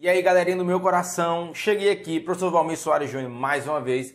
E aí, galerinha do meu coração, cheguei aqui, professor Valmir Soares Júnior, mais uma vez,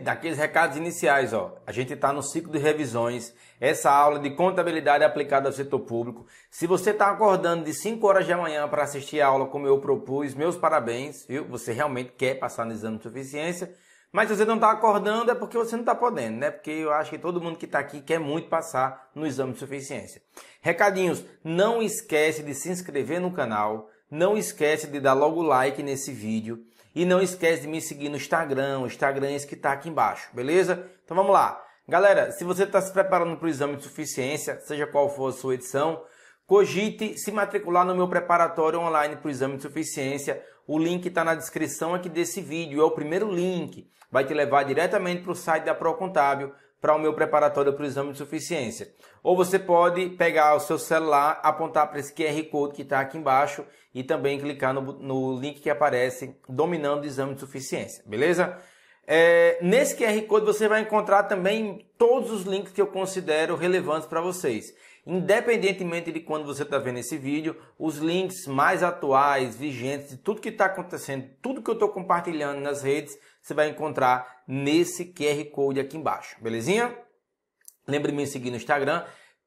daqueles recados iniciais, ó. A gente está no ciclo de revisões, essa aula de contabilidade aplicada ao setor público. Se você está acordando de 5 horas da manhã para assistir a aula como eu propus, meus parabéns, viu? Você realmente quer passar no exame de suficiência, mas se você não está acordando é porque você não está podendo, né? Porque eu acho que todo mundo que está aqui quer muito passar no exame de suficiência. Recadinhos, não esquece de se inscrever no canal. Não esquece de dar logo like nesse vídeo e não esquece de me seguir no Instagram, o Instagram é esse que está aqui embaixo, beleza? Então vamos lá. Galera, se você está se preparando para o exame de suficiência, seja qual for a sua edição, cogite se matricular no meu preparatório online para o exame de suficiência. O link está na descrição aqui desse vídeo, é o primeiro link. Vai te levar diretamente para o site da Procontábil, para o meu preparatório para o exame de suficiência. Ou você pode pegar o seu celular, apontar para esse QR Code que está aqui embaixo e também clicar no link que aparece dominando o exame de suficiência, beleza? Nesse QR Code você vai encontrar também todos os links que eu considero relevantes para vocês. Independentemente de quando você está vendo esse vídeo, os links mais atuais, vigentes, de tudo que está acontecendo, tudo que eu estou compartilhando nas redes, você vai encontrar nesse QR Code aqui embaixo, belezinha? Lembre-me de seguir no Instagram.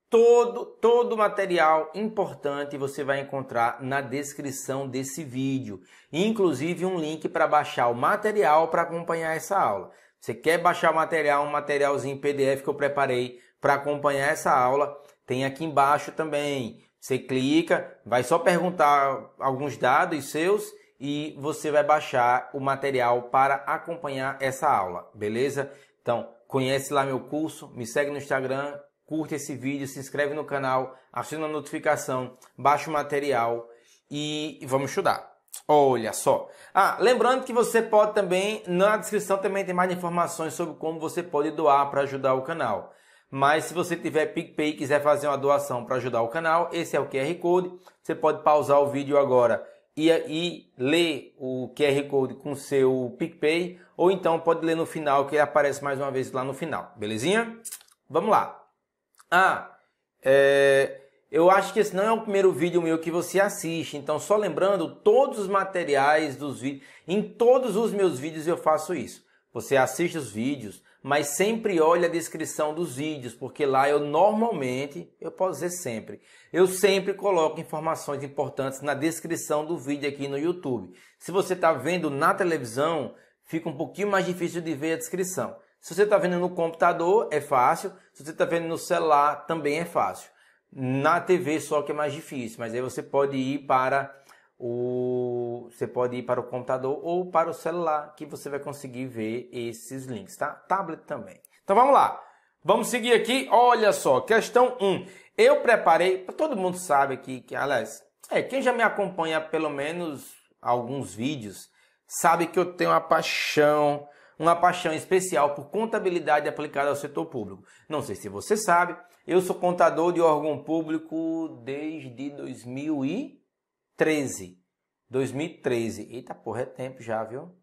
Todo material importante você vai encontrar na descrição desse vídeo. Inclusive um link para baixar o material para acompanhar essa aula. Você quer baixar o material, um materialzinho PDF que eu preparei para acompanhar essa aula, tem aqui embaixo também. Você clica, vai só perguntar alguns dados seus e você vai baixar o material para acompanhar essa aula, beleza? Então, conhece lá meu curso, me segue no Instagram, curte esse vídeo, se inscreve no canal, aciona a notificação, baixa o material e vamos estudar. Olha só. Lembrando que você pode também, na descrição também tem mais informações sobre como você pode doar para ajudar o canal. Mas se você tiver PicPay e quiser fazer uma doação para ajudar o canal, esse é o QR Code. Você pode pausar o vídeo agora e ler o QR Code com o seu PicPay, ou então pode ler no final, que ele aparece mais uma vez lá no final, belezinha? Vamos lá. Eu acho que esse não é o primeiro vídeo meu que você assiste, então só lembrando, todos os materiais dos vídeos, em todos os meus vídeos eu faço isso. Você assiste os vídeos, mas sempre olha a descrição dos vídeos, porque lá eu normalmente, eu posso dizer sempre, eu sempre coloco informações importantes na descrição do vídeo aqui no YouTube. Se você está vendo na televisão, fica um pouquinho mais difícil de ver a descrição. Se você está vendo no computador, é fácil. Se você está vendo no celular, também é fácil. Na TV só que é mais difícil, mas aí você pode ir para o computador ou para o celular, que você vai conseguir ver esses links, tá? Tablet também. Então vamos lá. Vamos seguir aqui. Olha só, questão 1. Eu preparei, todo mundo sabe aqui, aliás, quem já me acompanha há pelo menos alguns vídeos, sabe que eu tenho uma paixão especial por contabilidade aplicada ao setor público. Não sei se você sabe, eu sou contador de órgão público desde 2013. Eita porra, é tempo já, viu?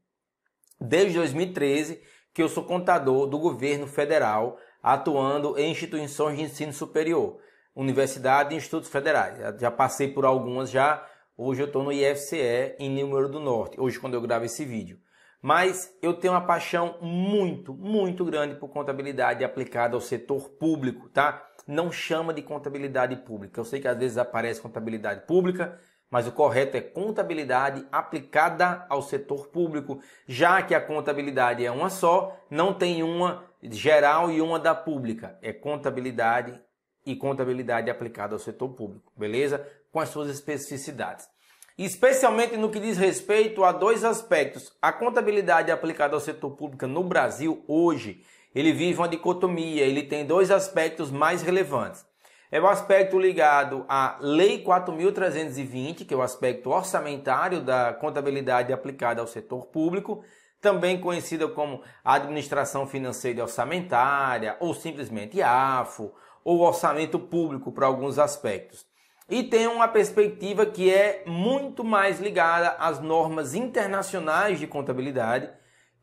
Desde 2013 que eu sou contador do governo federal, atuando em instituições de ensino superior, universidade e institutos federais. Já passei por algumas já, hoje eu estou no IFCE em Número do Norte, hoje quando eu gravo esse vídeo. Mas eu tenho uma paixão muito grande por contabilidade aplicada ao setor público, tá? Não chama de contabilidade pública. Eu sei que às vezes aparece contabilidade pública, mas o correto é contabilidade aplicada ao setor público, já que a contabilidade é uma só, não tem uma geral e uma da pública. É contabilidade e contabilidade aplicada ao setor público, beleza? Com as suas especificidades. Especialmente no que diz respeito a dois aspectos. A contabilidade aplicada ao setor público no Brasil hoje, ele vive uma dicotomia, ele tem dois aspectos mais relevantes. É o aspecto ligado à Lei 4.320, que é o aspecto orçamentário da contabilidade aplicada ao setor público, também conhecida como Administração Financeira e Orçamentária, ou simplesmente AFO, ou Orçamento Público para alguns aspectos. E tem uma perspectiva que é muito mais ligada às normas internacionais de contabilidade,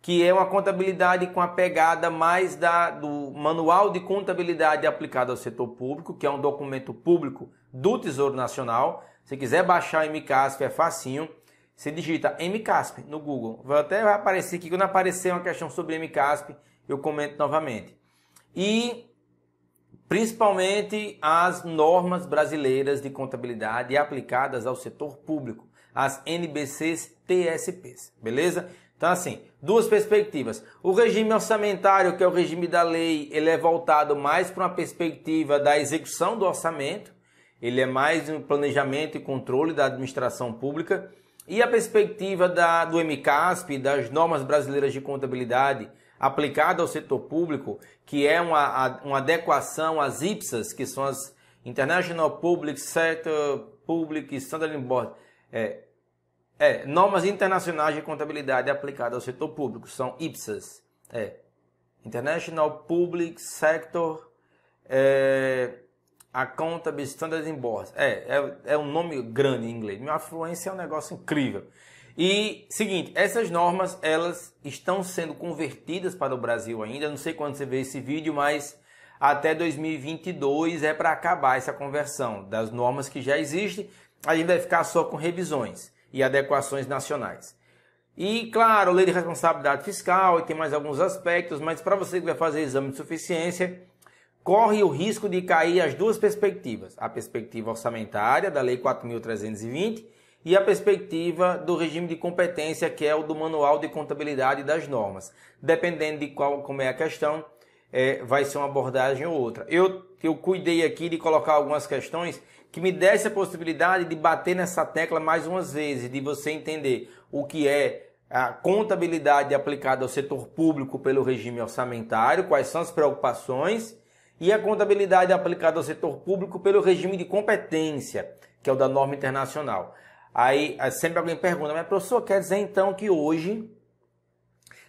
que é uma contabilidade com a pegada mais do Manual de Contabilidade aplicada ao setor público, que é um documento público do Tesouro Nacional. Se quiser baixar o MCASF é facinho. Você digita MCASP no Google. Vai aparecer aqui, quando aparecer uma questão sobre MCASP, eu comento novamente. E principalmente as normas brasileiras de contabilidade aplicadas ao setor público, as NBCs TSPs, beleza? Então assim, duas perspectivas. O regime orçamentário, que é o regime da lei, ele é voltado mais para uma perspectiva da execução do orçamento, ele é mais um planejamento e controle da administração pública, e a perspectiva do MCASP, das normas brasileiras de contabilidade, aplicada ao setor público, que é uma adequação às IPSAs, que são as International Public Sector Public Standard Board, normas internacionais de contabilidade aplicadas ao setor público, são IPSAs, International Public Sector Accountability Standard Board, é um nome grande em inglês, minha fluência é um negócio incrível. E, seguinte, essas normas, elas estão sendo convertidas para o Brasil ainda, não sei quando você vê esse vídeo, mas até 2022 é para acabar essa conversão das normas que já existem, a gente vai ficar só com revisões e adequações nacionais. E, claro, lei de responsabilidade fiscal, e tem mais alguns aspectos, mas para você que vai fazer exame de suficiência, corre o risco de cair as duas perspectivas, a perspectiva orçamentária da Lei 4.320 e a perspectiva do regime de competência, que é o do Manual de Contabilidade das Normas. Dependendo de como é a questão, vai ser uma abordagem ou outra. Eu cuidei aqui de colocar algumas questões que me desse a possibilidade de bater nessa tecla mais umas vezes, de você entender o que é a contabilidade aplicada ao setor público pelo regime orçamentário, quais são as preocupações, e a contabilidade aplicada ao setor público pelo regime de competência, que é o da norma internacional. Aí sempre alguém pergunta, mas professor, quer dizer então que hoje,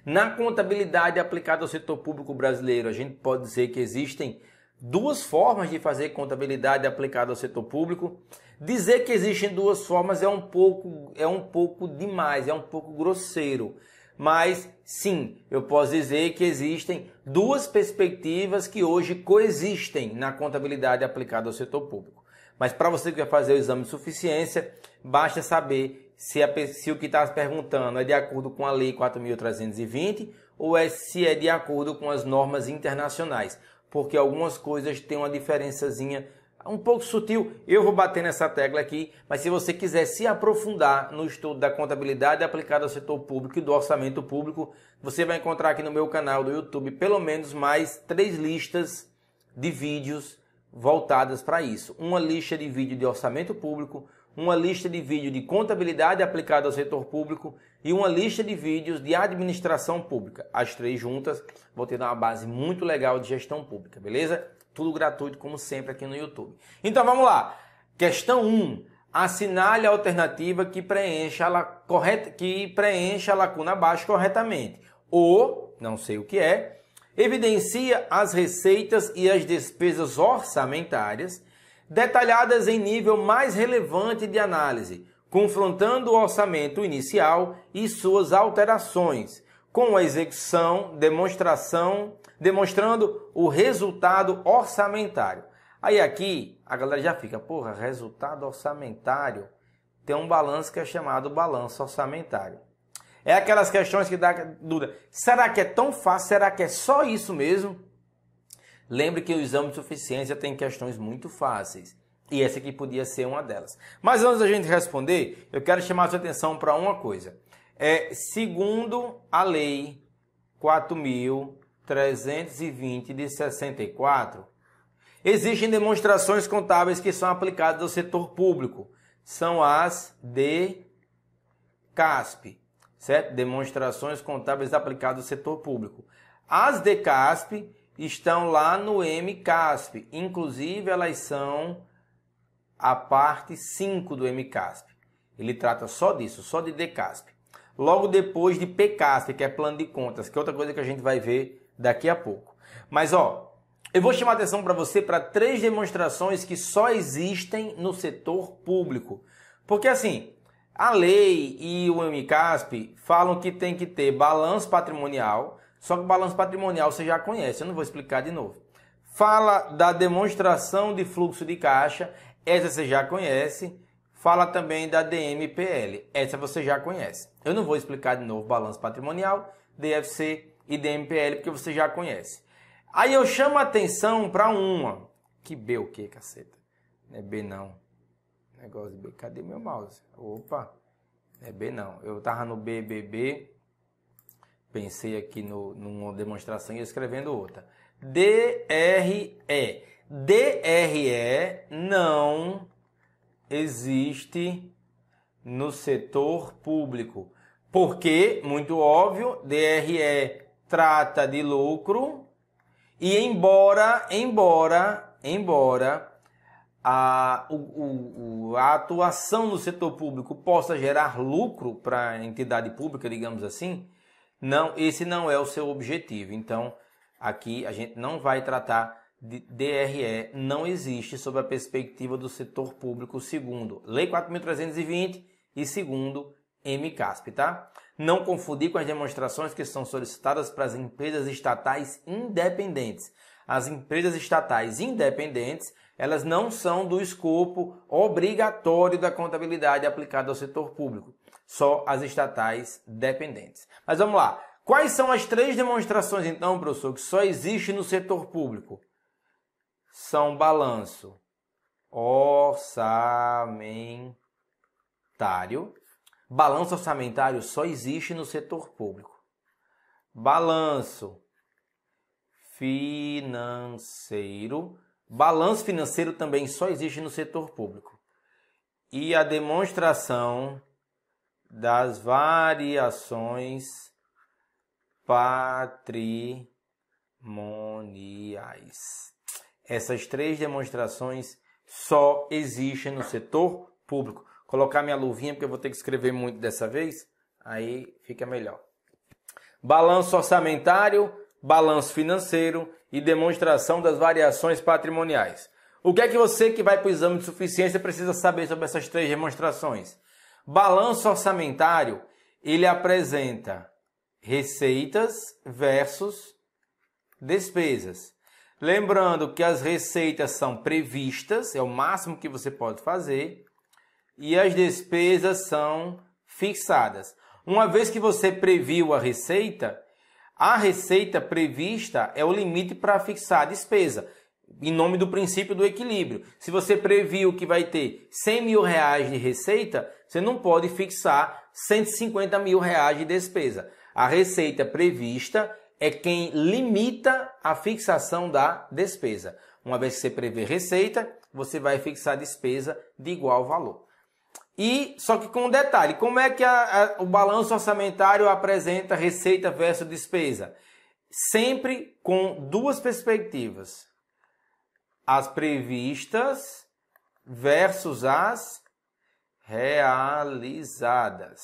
na contabilidade aplicada ao setor público brasileiro, a gente pode dizer que existem duas formas de fazer contabilidade aplicada ao setor público? Dizer que existem duas formas é um pouco demais, é um pouco grosseiro. Mas sim, eu posso dizer que existem duas perspectivas que hoje coexistem na contabilidade aplicada ao setor público. Mas para você que vai fazer o exame de suficiência, basta saber se o que está perguntando é de acordo com a Lei 4.320 ou se é de acordo com as normas internacionais. Porque algumas coisas têm uma diferençazinha um pouco sutil. Eu vou bater nessa tecla aqui, mas se você quiser se aprofundar no estudo da contabilidade aplicada ao setor público e do orçamento público, você vai encontrar aqui no meu canal do YouTube pelo menos mais 3 listas de vídeos voltadas para isso. Uma lista de vídeo de orçamento público, uma lista de vídeo de contabilidade aplicada ao setor público e uma lista de vídeos de administração pública. As 3 juntas vão ter uma base muito legal de gestão pública, beleza? Tudo gratuito, como sempre, aqui no YouTube. Então, vamos lá. Questão 1. Assinale a alternativa que preencha a lacuna abaixo corretamente. Ou, não sei o que é, evidencia as receitas e as despesas orçamentárias detalhadas em nível mais relevante de análise, confrontando o orçamento inicial e suas alterações, com a execução, demonstrando o resultado orçamentário. Aí aqui a galera já fica, porra, resultado orçamentário, tem um balanço que é chamado balanço orçamentário. É aquelas questões que dá dúvida, será que é tão fácil, será que é só isso mesmo? Lembre que o exame de suficiência tem questões muito fáceis, e essa aqui podia ser uma delas. Mas antes da gente responder, eu quero chamar a sua atenção para uma coisa. Segundo a Lei 4.320 de 64, existem demonstrações contábeis que são aplicadas ao setor público. São as DCASP, certo? Demonstrações contábeis aplicadas ao setor público. As DCASP estão lá no MCASP. Inclusive, elas são a parte 5 do MCASP. Ele trata só disso, só de DCASP. Logo depois de PCASP, que é plano de contas, que é outra coisa que a gente vai ver daqui a pouco. Mas, eu vou chamar a atenção para você para 3 demonstrações que só existem no setor público. Porque, assim, a lei e o MCASP falam que tem que ter balanço patrimonial, só que o balanço patrimonial você já conhece, eu não vou explicar de novo. Fala da demonstração de fluxo de caixa, essa você já conhece. fala também da DMPL. Essa você já conhece. Eu não vou explicar de novo balanço patrimonial, DFC e DMPL, porque você já conhece. Aí eu chamo a atenção para uma. Que B o que, caceta? Não é B não. Negócio de B. Cadê meu mouse? Opa. Não é B não. Eu tava no BBB. Pensei aqui numa demonstração e escrevendo outra. DRE. DRE não existe no setor público. Porque, muito óbvio, DRE trata de lucro e embora a atuação no setor público possa gerar lucro para a entidade pública, digamos assim, não, esse não é o seu objetivo. Então, aqui a gente não vai tratar de DRE, não existe sob a perspectiva do setor público, segundo Lei 4.320 e segundo MCASP, tá? Não confundir com as demonstrações que são solicitadas para as empresas estatais independentes. As empresas estatais independentes, elas não são do escopo obrigatório da contabilidade aplicada ao setor público. Só as estatais dependentes. Mas vamos lá. Quais são as 3 demonstrações, então, professor, que só existe no setor público? São balanço orçamentário. Balanço orçamentário só existe no setor público. Balanço financeiro. Balanço financeiro também só existe no setor público. E a demonstração das variações patrimoniais. Essas 3 demonstrações só existem no setor público. Vou colocar minha luvinha porque eu vou ter que escrever muito dessa vez, aí fica melhor. Balanço orçamentário, balanço financeiro e demonstração das variações patrimoniais. O que é que você que vai para o exame de suficiência precisa saber sobre essas 3 demonstrações? Balanço orçamentário, ele apresenta receitas versus despesas. Lembrando que as receitas são previstas, é o máximo que você pode fazer, e as despesas são fixadas. Uma vez que você previu a receita prevista é o limite para fixar a despesa, em nome do princípio do equilíbrio. Se você previu que vai ter 100 mil reais de receita, você não pode fixar 150 mil reais de despesa. A receita prevista é quem limita a fixação da despesa. Uma vez que você prevê receita, você vai fixar a despesa de igual valor. E só que com um detalhe, como é que o balanço orçamentário apresenta receita versus despesa? Sempre com 2 perspectivas. As previstas versus as realizadas.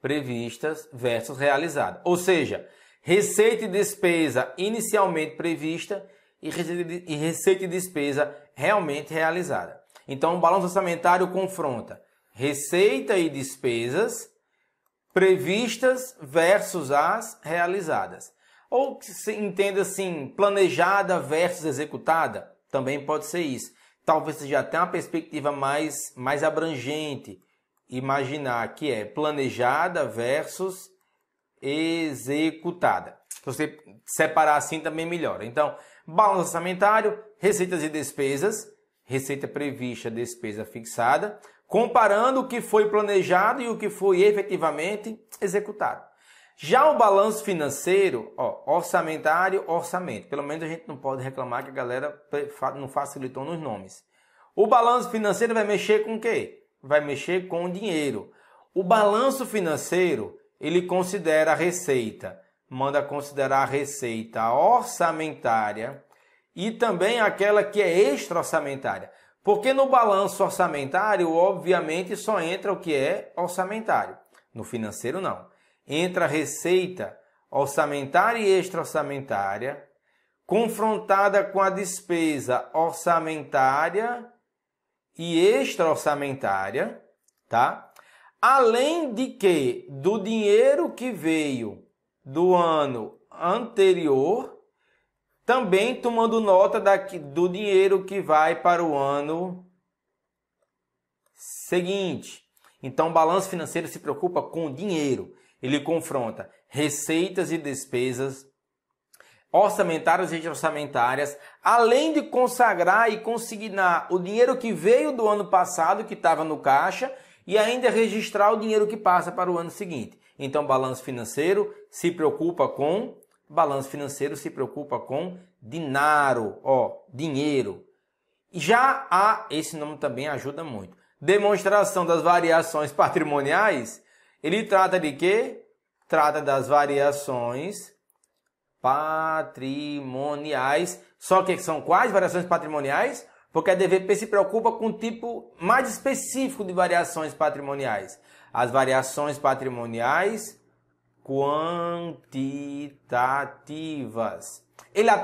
Previstas versus realizadas. Ou seja, receita e despesa inicialmente prevista e receita e despesa realmente realizada. Então, o balanço orçamentário confronta receita e despesas previstas versus as realizadas. Ou que se entenda assim, planejada versus executada, também pode ser isso. Talvez seja até uma perspectiva mais abrangente, imaginar que é planejada versus executada. Se você separar assim também melhora. Então, balanço orçamentário, receitas e despesas, receita prevista, despesa fixada, comparando o que foi planejado e o que foi efetivamente executado. Já o balanço financeiro, orçamentário, orçamento. Pelo menos a gente não pode reclamar que a galera não facilitou nos nomes. O balanço financeiro vai mexer com o quê? Vai mexer com o dinheiro. O balanço financeiro, ele considera a receita, manda considerar a receita orçamentária e também aquela que é extra-orçamentária. Porque no balanço orçamentário, obviamente, só entra o que é orçamentário. No financeiro, não. Entra a receita orçamentária e extra-orçamentária, confrontada com a despesa orçamentária e extra-orçamentária, tá? Além de que, do dinheiro que veio do ano anterior, também tomando nota do dinheiro que vai para o ano seguinte. Então, o balanço financeiro se preocupa com dinheiro. Ele confronta receitas e despesas, orçamentárias e extra-orçamentárias, além de consagrar e consignar o dinheiro que veio do ano passado, que estava no caixa, e ainda registrar o dinheiro que passa para o ano seguinte. Então, balanço financeiro se preocupa com dinheiro, dinheiro. Já esse nome também ajuda muito. Demonstração das variações patrimoniais, ele trata de quê? Trata das variações patrimoniais. Só que são quais variações patrimoniais? Porque a DVP se preocupa com um tipo mais específico de variações patrimoniais. As variações patrimoniais quantitativas.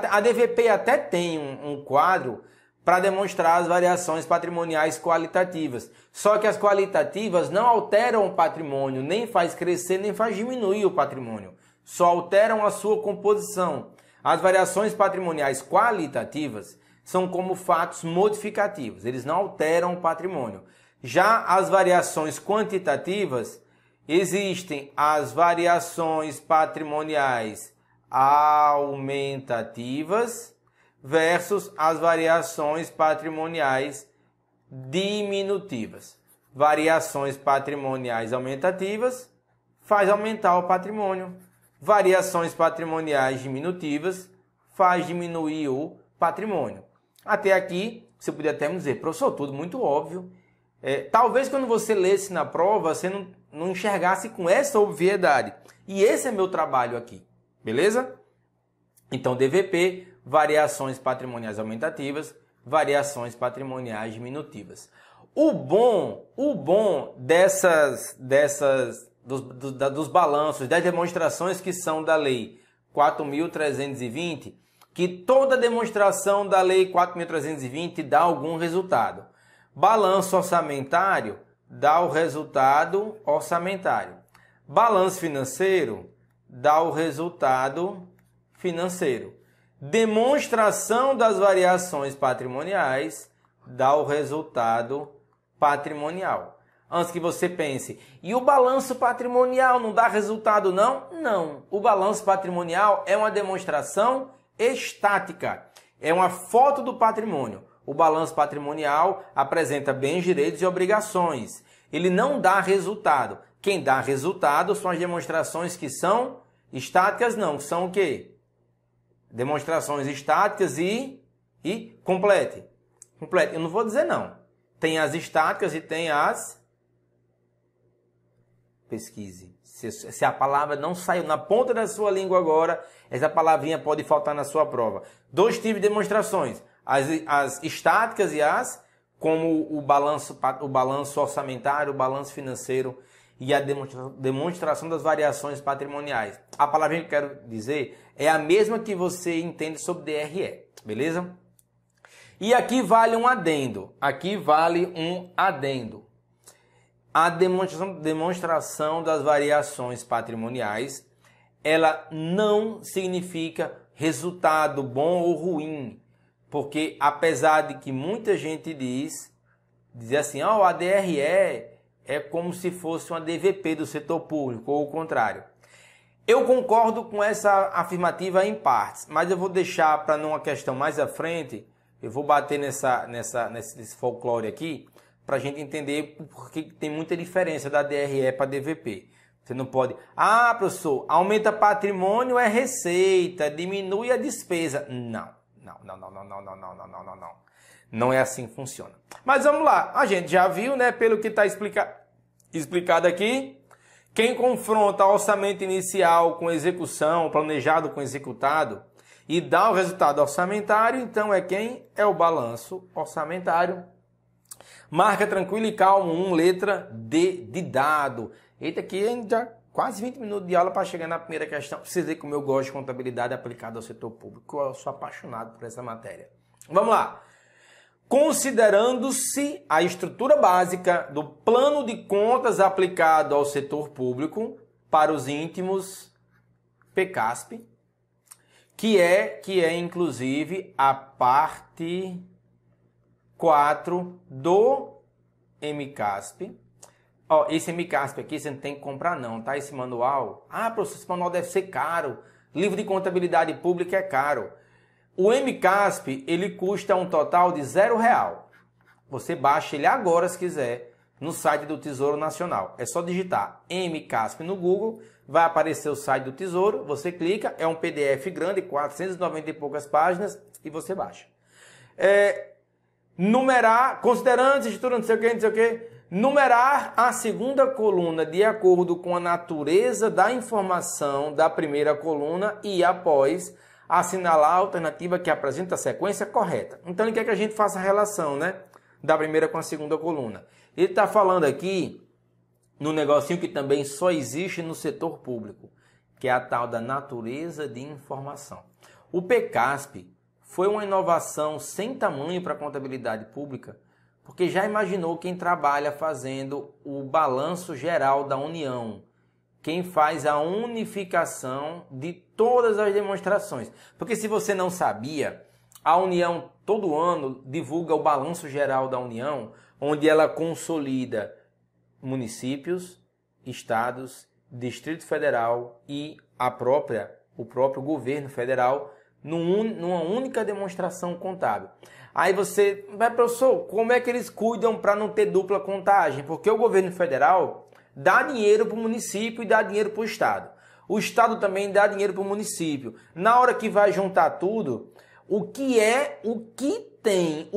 A DVP até tem um quadro para demonstrar as variações patrimoniais qualitativas. Só que as qualitativas não alteram o patrimônio, nem faz crescer, nem faz diminuir o patrimônio. Só alteram a sua composição. As variações patrimoniais qualitativas são como fatos modificativos. Eles não alteram o patrimônio. Já as variações quantitativas, existem as variações patrimoniais aumentativas versus as variações patrimoniais diminutivas. Variações patrimoniais aumentativas faz aumentar o patrimônio. Variações patrimoniais diminutivas faz diminuir o patrimônio. Até aqui, você poderia até me dizer, professor, tudo muito óbvio. Talvez quando você lesse na prova, você não enxergasse com essa obviedade. E esse é meu trabalho aqui, beleza? Então, DVP, variações patrimoniais aumentativas, variações patrimoniais diminutivas. O bom dos balanços, das demonstrações que são da Lei 4.320, que toda demonstração da Lei 4.320 dá algum resultado. Balanço orçamentário dá o resultado orçamentário. Balanço financeiro dá o resultado financeiro. Demonstração das variações patrimoniais dá o resultado patrimonial. Antes que você pense, e o balanço patrimonial não dá resultado não? Não. O balanço patrimonial é uma demonstração estática. É uma foto do patrimônio. O balanço patrimonial apresenta bens, direitos e obrigações. Ele não dá resultado. Quem dá resultado são as demonstrações que são estáticas, não. São o quê? Demonstrações estáticas e complete. Complete. Eu não vou dizer não. Tem as estáticas e tem as... Pesquise. Se a palavra não saiu na ponta da sua língua agora, essa palavrinha pode faltar na sua prova. 2 tipos de demonstrações. As estáticas e as, como o balanço orçamentário, o balanço financeiro e a demonstração das variações patrimoniais. A palavrinha que eu quero dizer é a mesma que você entende sobre DRE, beleza? E aqui vale um adendo. A demonstração das variações patrimoniais, ela não significa resultado bom ou ruim, porque apesar de que muita gente diz assim, a DRE é como se fosse uma DVP do setor público, ou o contrário. Eu concordo com essa afirmativa em partes, mas eu vou deixar para numa questão mais à frente, eu vou bater nesse folclore aqui, para a gente entender porque tem muita diferença da DRE para DVP. Você não pode... professor, aumenta patrimônio é receita, diminui a despesa. Não. Não é assim que funciona. Mas vamos lá. A gente já viu, né, pelo que está explicado aqui, quem confronta orçamento inicial com execução, planejado com executado, e dá o resultado orçamentário, então é quem? É o balanço orçamentário. Marca tranquilo e calmo, letra D de dado. Eita, aqui já quase 20 minutos de aula para chegar na primeira questão. Pra vocês verem como eu gosto de contabilidade aplicada ao setor público. Eu sou apaixonado por essa matéria. Vamos lá. Considerando-se a estrutura básica do plano de contas aplicado ao setor público para os íntimos PCASP, que é inclusive a parte 4 do MCASP. Ó, esse MCASP aqui você não tem que comprar não, tá? Esse manual. Ah, professor, esse manual deve ser caro. Livro de contabilidade pública é caro. O MCASP, ele custa um total de R$0. Você baixa ele agora, se quiser, no site do Tesouro Nacional. É só digitar MCASP no Google, vai aparecer o site do Tesouro, você clica, é um PDF grande, 490 e poucas páginas, e você baixa. Numerar, considerando estrutura, não sei o que, numerar a segunda coluna de acordo com a natureza da informação da primeira coluna e, após, assinalar a alternativa que apresenta a sequência correta. Então, ele quer que a gente faça a relação, né, da primeira com a segunda coluna. Ele está falando aqui no negocinho que também só existe no setor público, que é a tal da natureza de informação. O PCASP foi uma inovação sem tamanho para a contabilidade pública, porque já imaginou quem trabalha fazendo o balanço geral da União, quem faz a unificação de todas as demonstrações. Porque se você não sabia, a União todo ano divulga o balanço geral da União, onde ela consolida municípios, estados, Distrito Federal e o próprio governo federal numa única demonstração contábil. Aí você vai, professor, como é que eles cuidam para não ter dupla contagem? Porque o governo federal dá dinheiro para o município e dá dinheiro para o estado. O estado também dá dinheiro para o município. Na hora que vai juntar tudo, o que tem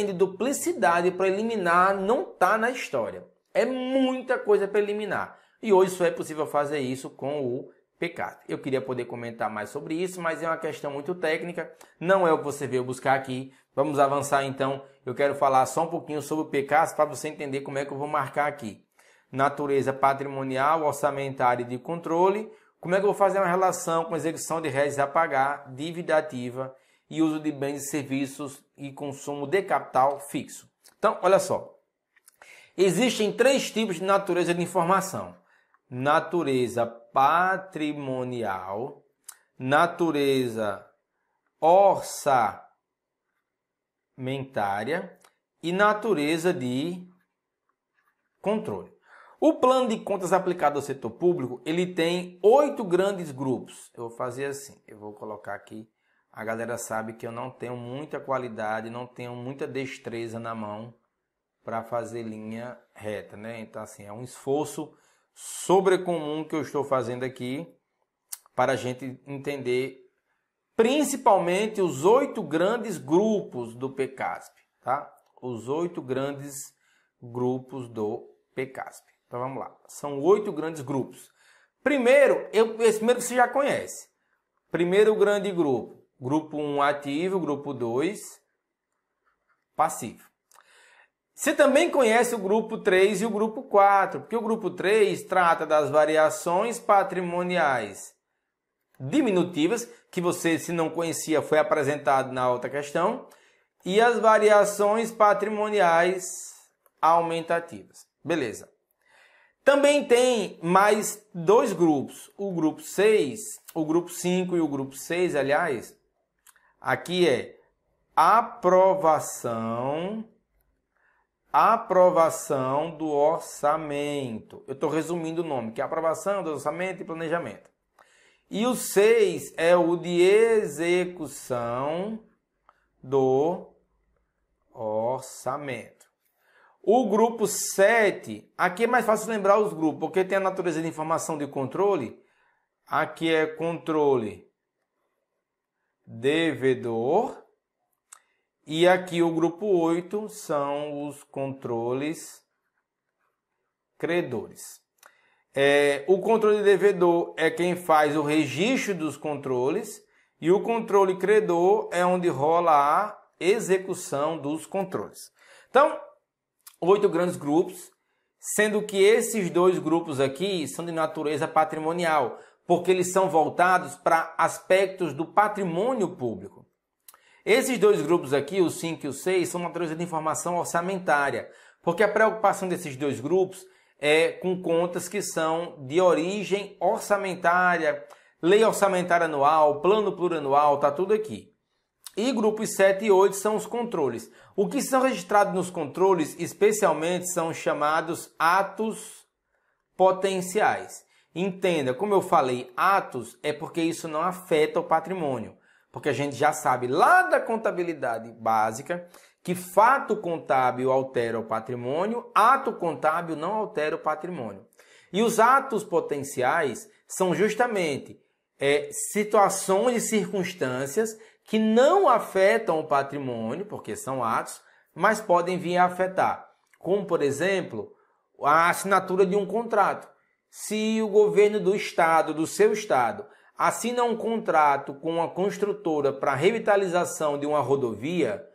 de duplicidade para eliminar não está na história. É muita coisa para eliminar. E hoje só é possível fazer isso com o PCASP. Eu queria poder comentar mais sobre isso, mas é uma questão muito técnica. Não é o que você veio buscar aqui. Vamos avançar então. Eu quero falar só um pouquinho sobre o PCASP para você entender como é que eu vou marcar aqui. Natureza patrimonial, orçamentária e de controle. Como é que eu vou fazer uma relação com execução de réis a pagar, dívida ativa e uso de bens e serviços e consumo de capital fixo. Então, olha só. Existem 3 tipos de natureza de informação. Natureza patrimonial, natureza orçamentária e natureza de controle. O plano de contas aplicado ao setor público, ele tem 8 grandes grupos. Eu vou fazer assim, eu vou colocar aqui. A galera sabe que eu não tenho muita qualidade, não tenho muita destreza na mão para fazer linha reta, né? Então, assim, é um esforço sobrecomum que eu estou fazendo aqui para a gente entender principalmente os 8 grandes grupos do PCASP, tá? Os 8 grandes grupos do PCASP. Então, vamos lá. São 8 grandes grupos. Primeiro, esse primeiro você já conhece. Primeiro grande grupo. Grupo 1 ativo, grupo 2 passivo. Você também conhece o grupo 3 e o grupo 4, porque o grupo 3 trata das variações patrimoniais diminutivas, que você, se não conhecia, foi apresentado na outra questão, e as variações patrimoniais aumentativas. Beleza. Também tem mais 2 grupos, o grupo 6, o grupo 5 e o grupo 6, aliás, aqui é aprovação do orçamento. Eu estou resumindo o nome, que é aprovação do orçamento e planejamento. E o 6 é o de execução do orçamento. O grupo 7, aqui é mais fácil lembrar os grupos, porque tem a natureza de informação de controle. Aqui é controle devedor. E aqui o grupo 8 são os controles credores. O controle devedor é quem faz o registro dos controles e o controle credor é onde rola a execução dos controles. Então, 8 grandes grupos, sendo que esses 2 grupos aqui são de natureza patrimonial, porque eles são voltados para aspectos do patrimônio público. Esses 2 grupos aqui, o 5 e o 6, são natureza de informação orçamentária, porque a preocupação desses 2 grupos é com contas que são de origem orçamentária, lei orçamentária anual, plano plurianual, tá tudo aqui. E grupos 7 e 8 são os controles. O que são registrados nos controles, especialmente, são chamados atos potenciais. Entenda, como eu falei, atos é porque isso não afeta o patrimônio. Porque a gente já sabe lá da contabilidade básica que fato contábil altera o patrimônio, ato contábil não altera o patrimônio. E os atos potenciais são justamente situações e circunstâncias que não afetam o patrimônio, porque são atos, mas podem vir a afetar. Como, por exemplo, a assinatura de um contrato. Se o governo do estado, do seu estado, assina um contrato com uma construtora para revitalização de uma rodovia,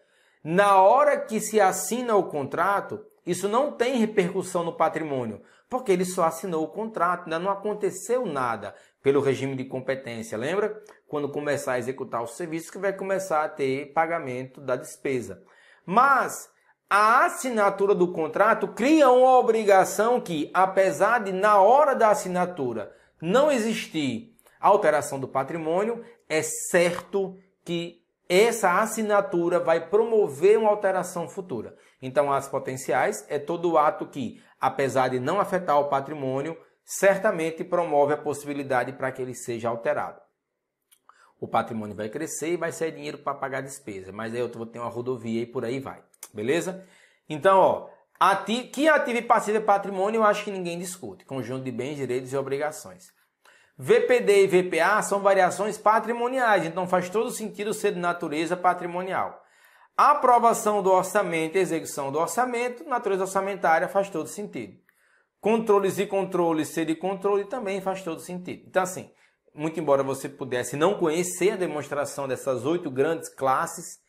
na hora que se assina o contrato, isso não tem repercussão no patrimônio, porque ele só assinou o contrato, ainda não aconteceu nada pelo regime de competência. Lembra? Quando começar a executar o serviço, que vai começar a ter pagamento da despesa. Mas a assinatura do contrato cria uma obrigação que, apesar de na hora da assinatura não existir alteração do patrimônio, é certo que essa assinatura vai promover uma alteração futura. Então, atos potenciais é todo ato que, apesar de não afetar o patrimônio, certamente promove a possibilidade para que ele seja alterado. O patrimônio vai crescer e vai sair dinheiro para pagar a despesa, mas aí eu vou ter uma rodovia e por aí vai. Beleza? Então, que ativo e passivo é patrimônio, eu acho que ninguém discute. Conjunto de bens, direitos e obrigações. VPD e VPA são variações patrimoniais, então faz todo sentido ser de natureza patrimonial. A aprovação do orçamento e execução do orçamento, natureza orçamentária, faz todo sentido. Controles e controles, ser de controle, também faz todo sentido. Então, assim, muito embora você pudesse não conhecer a demonstração dessas 8 grandes classes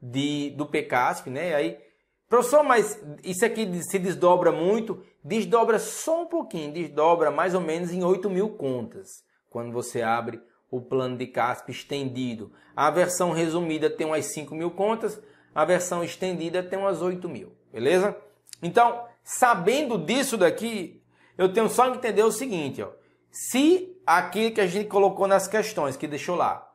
do PCASP, né? Aí, professor, mas isso aqui se desdobra muito? Desdobra só um pouquinho, desdobra mais ou menos em 8.000 contas, quando você abre o plano de CASP estendido. A versão resumida tem umas 5.000 contas, a versão estendida tem umas 8.000, beleza? Então, sabendo disso daqui, eu tenho só que entender o seguinte, ó. Se aquilo que a gente colocou nas questões, que deixou lá,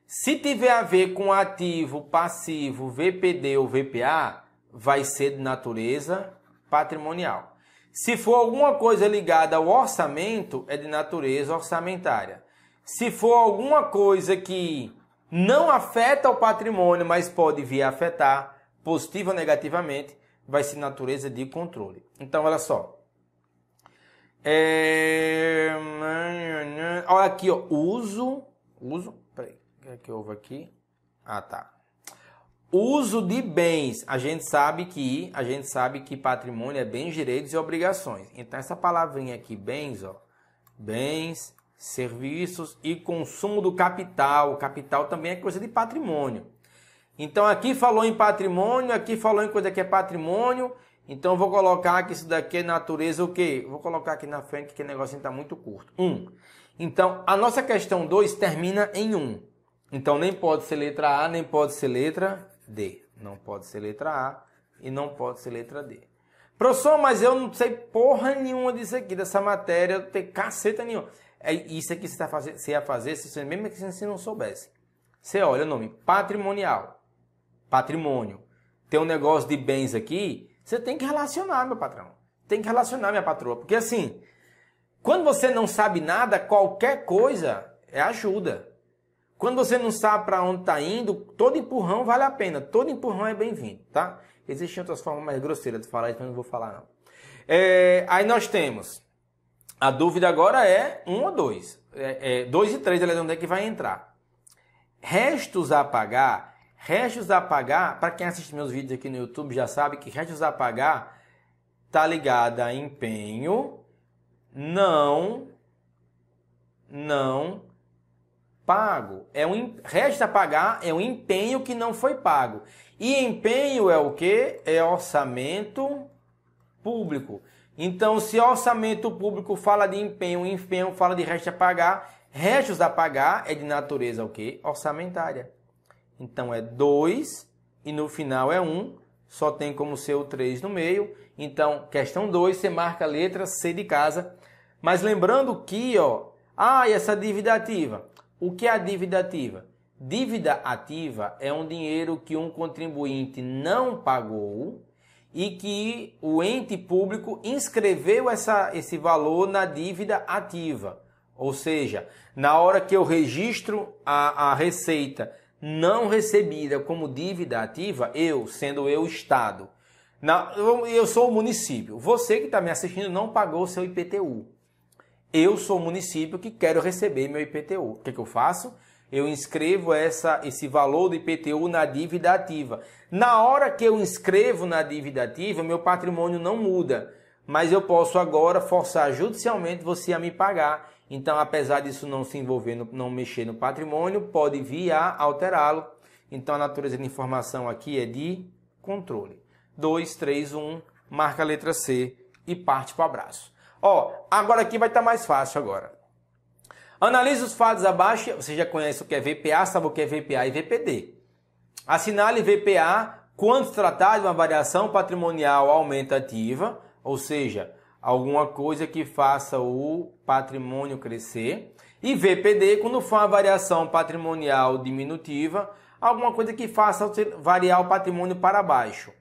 se tiver a ver com ativo, passivo, VPD ou VPA, vai ser de natureza patrimonial. Se for alguma coisa ligada ao orçamento, é de natureza orçamentária. Se for alguma coisa que não afeta o patrimônio, mas pode vir a afetar, positivo ou negativamente, vai ser de natureza de controle. Então, olha só. Olha aqui, ó. Uso. Peraí, o que houve aqui? Ah, tá. Uso de bens. A gente sabe que patrimônio é bens, direitos e obrigações. Então, essa palavrinha aqui, bens, ó. Bens, serviços e consumo do capital. O capital também é coisa de patrimônio. Então, aqui falou em patrimônio, aqui falou em coisa que é patrimônio. Então, eu vou colocar que isso daqui é natureza o quê? Vou colocar aqui na frente que o negocinho está muito curto. 1. Então, a nossa questão 2 termina em 1. Então, nem pode ser letra A, nem pode ser letra D. Não pode ser letra A e não pode ser letra D. Professor, mas eu não sei porra nenhuma disso aqui, dessa matéria, eu não tenho caceta nenhuma. É isso aqui você ia fazer, mesmo que você não soubesse. Você olha o nome, patrimonial. Patrimônio. Tem um negócio de bens aqui, você tem que relacionar, meu patrão. Tem que relacionar, minha patroa. Porque assim, quando você não sabe nada, qualquer coisa é ajuda. Quando você não sabe para onde está indo, todo empurrão vale a pena. Todo empurrão é bem-vindo, tá? Existem outras formas mais grosseiras de falar isso, mas não vou falar não. Aí nós temos, a dúvida agora é 1 ou 2. 2 e 3, onde é que vai entrar. Restos a pagar, para quem assiste meus vídeos aqui no YouTube já sabe que restos a pagar está ligado a empenho não pago. Resto a pagar é um empenho que não foi pago. E empenho é o quê? É orçamento público. Então, se orçamento público fala de empenho, empenho fala de resto a pagar, restos a pagar é de natureza o quê? Orçamentária. Então, é 2 e no final é 1, só tem como ser o 3 no meio. Então, questão 2, você marca a letra C de casa. Mas lembrando que, ó, e essa dívida ativa. O que é a dívida ativa? Dívida ativa é um dinheiro que um contribuinte não pagou e que o ente público inscreveu esse valor na dívida ativa. Ou seja, na hora que eu registro a receita não recebida como dívida ativa, sendo eu Estado, eu sou o município. Você que está me assistindo não pagou o seu IPTU. Eu sou o município que quero receber meu IPTU. O que eu faço? Eu inscrevo esse valor do IPTU na dívida ativa. Na hora que eu inscrevo na dívida ativa, meu patrimônio não muda. Mas eu posso agora forçar judicialmente você a me pagar. Então, apesar disso não se envolver, não mexer no patrimônio, pode vir a alterá-lo. Então, a natureza de informação aqui é de controle. 2, 3, 1, marca a letra C e parte para o abraço. Agora aqui vai estar mais fácil agora. Analise os fatos abaixo. Você já conhece o que é VPA, sabe o que é VPA e VPD. Assinale VPA quando se tratar de uma variação patrimonial aumentativa, ou seja, alguma coisa que faça o patrimônio crescer. E VPD quando for uma variação patrimonial diminutiva, alguma coisa que faça variar o patrimônio para baixo.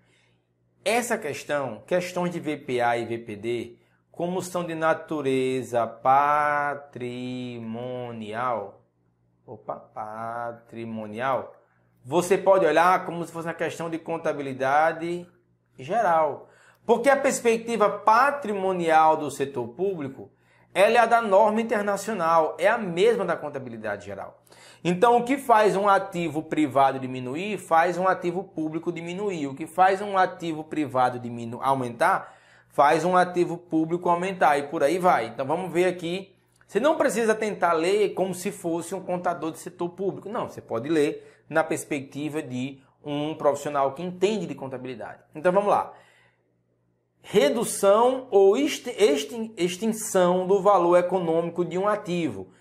Essa questões de VPA e VPD, como são de natureza patrimonial, você pode olhar como se fosse uma questão de contabilidade geral. Porque a perspectiva patrimonial do setor público, ela é a da norma internacional, é a mesma da contabilidade geral. Então, o que faz um ativo privado diminuir, faz um ativo público diminuir. O que faz um ativo privado aumentar, faz um ativo público aumentar e por aí vai. Então vamos ver aqui. Você não precisa tentar ler como se fosse um contador de setor público. Não, você pode ler na perspectiva de um profissional que entende de contabilidade. Então vamos lá. Redução ou extinção do valor econômico de um ativo.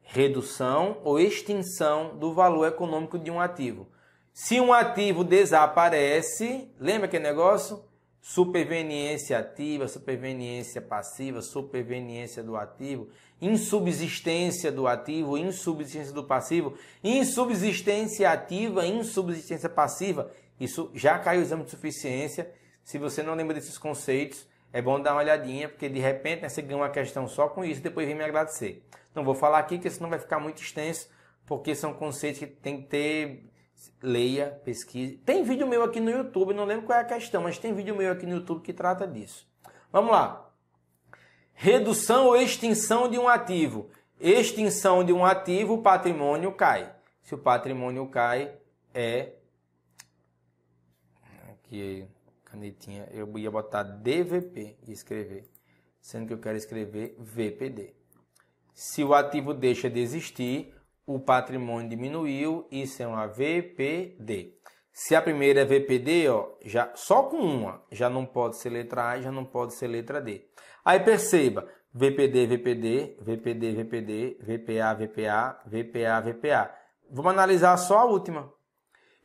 Redução ou extinção do valor econômico de um ativo. Se um ativo desaparece, lembra aquele negócio? Superveniência ativa, superveniência passiva, superveniência do ativo, insubsistência do ativo, insubsistência do passivo, insubsistência ativa, insubsistência passiva. Isso já caiu o exame de suficiência. Se você não lembra desses conceitos, é bom dar uma olhadinha, porque de repente você ganha uma questão só com isso e depois vem me agradecer. Não vou falar aqui, porque senão vai ficar muito extenso, porque são conceitos que tem que ter... Leia, pesquise. Tem vídeo meu aqui no YouTube, não lembro qual é a questão, mas tem vídeo meu aqui no YouTube que trata disso. Vamos lá. Redução ou extinção de um ativo. Extinção de um ativo, o patrimônio cai. Se o patrimônio cai, aqui, canetinha, eu ia botar DVP e escrever, sendo que eu quero escrever VPD. Se o ativo deixa de existir, o patrimônio diminuiu, isso é uma VPD. Se a primeira é VPD, só com uma, já não pode ser letra A, já não pode ser letra D. Aí perceba, VPD, VPD, VPD, VPD, VPA, VPA, VPA, VPA. Vamos analisar só a última.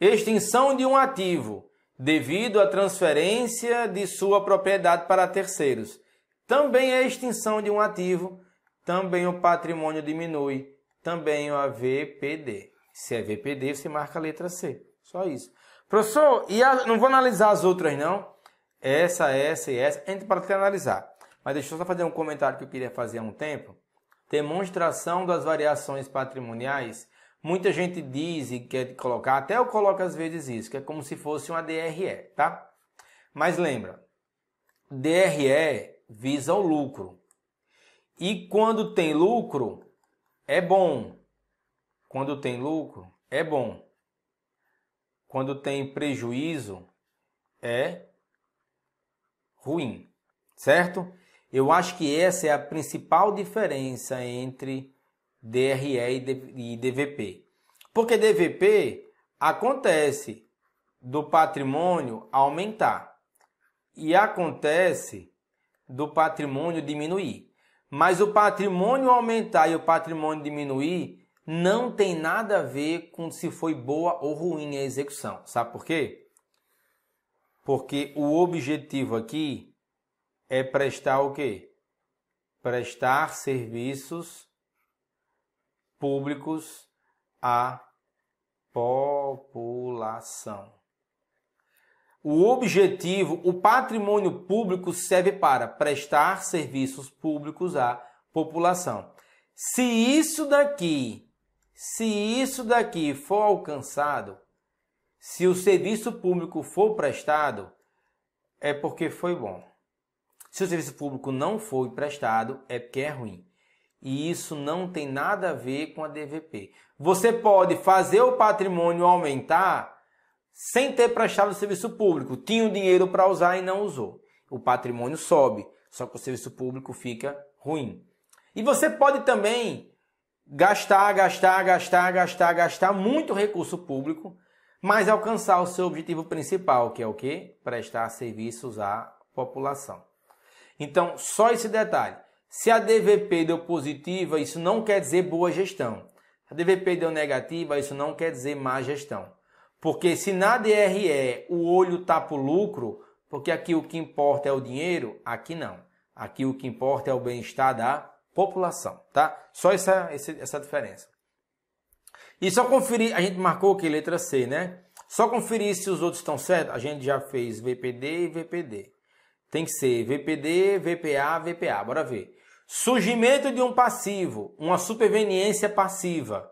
Extinção de um ativo devido à transferência de sua propriedade para terceiros. Também é extinção de um ativo, também o patrimônio diminui. Também a VPD. Se é VPD, você marca a letra C. Só isso. Professor, não vou analisar as outras, não? Essa e essa. A gente pode analisar. Mas deixa eu só fazer um comentário que eu queria fazer há um tempo. Demonstração das variações patrimoniais. Muita gente diz e quer colocar, até eu coloco às vezes isso, que é como se fosse uma DRE, tá? Mas lembra, DRE visa o lucro. E quando tem lucro... é bom. Quando tem lucro, é bom. Quando tem prejuízo, é ruim. Certo? Eu acho que essa é a principal diferença entre DRE e DVP. Porque DVP acontece do patrimônio aumentar. E acontece do patrimônio diminuir. Mas o patrimônio aumentar e o patrimônio diminuir não tem nada a ver com se foi boa ou ruim a execução. Sabe por quê? Porque o objetivo aqui é prestar o quê? Prestar serviços públicos à população. O objetivo, o patrimônio público serve para prestar serviços públicos à população. Se isso daqui for alcançado, se o serviço público for prestado, é porque foi bom. Se o serviço público não foi prestado, é porque é ruim. E isso não tem nada a ver com a DVP. Você pode fazer o patrimônio aumentar sem ter prestado o serviço público. Tinha o dinheiro para usar e não usou. O patrimônio sobe, só que o serviço público fica ruim. E você pode também gastar muito recurso público, mas alcançar o seu objetivo principal, que é o quê? Prestar serviços à população. Então, só esse detalhe. Se a DVP deu positiva, isso não quer dizer boa gestão. Se a DVP deu negativa, isso não quer dizer má gestão. Porque se na DRE o olho tapa o lucro, porque aqui o que importa é o dinheiro, aqui não. Aqui o que importa é o bem-estar da população, tá? Só essa diferença. E só conferir, a gente marcou aqui letra C, né? Só conferir se os outros estão certos. A gente já fez VPD e VPD. Tem que ser VPD, VPA, VPA. Bora ver. Surgimento de um passivo, uma superveniência passiva.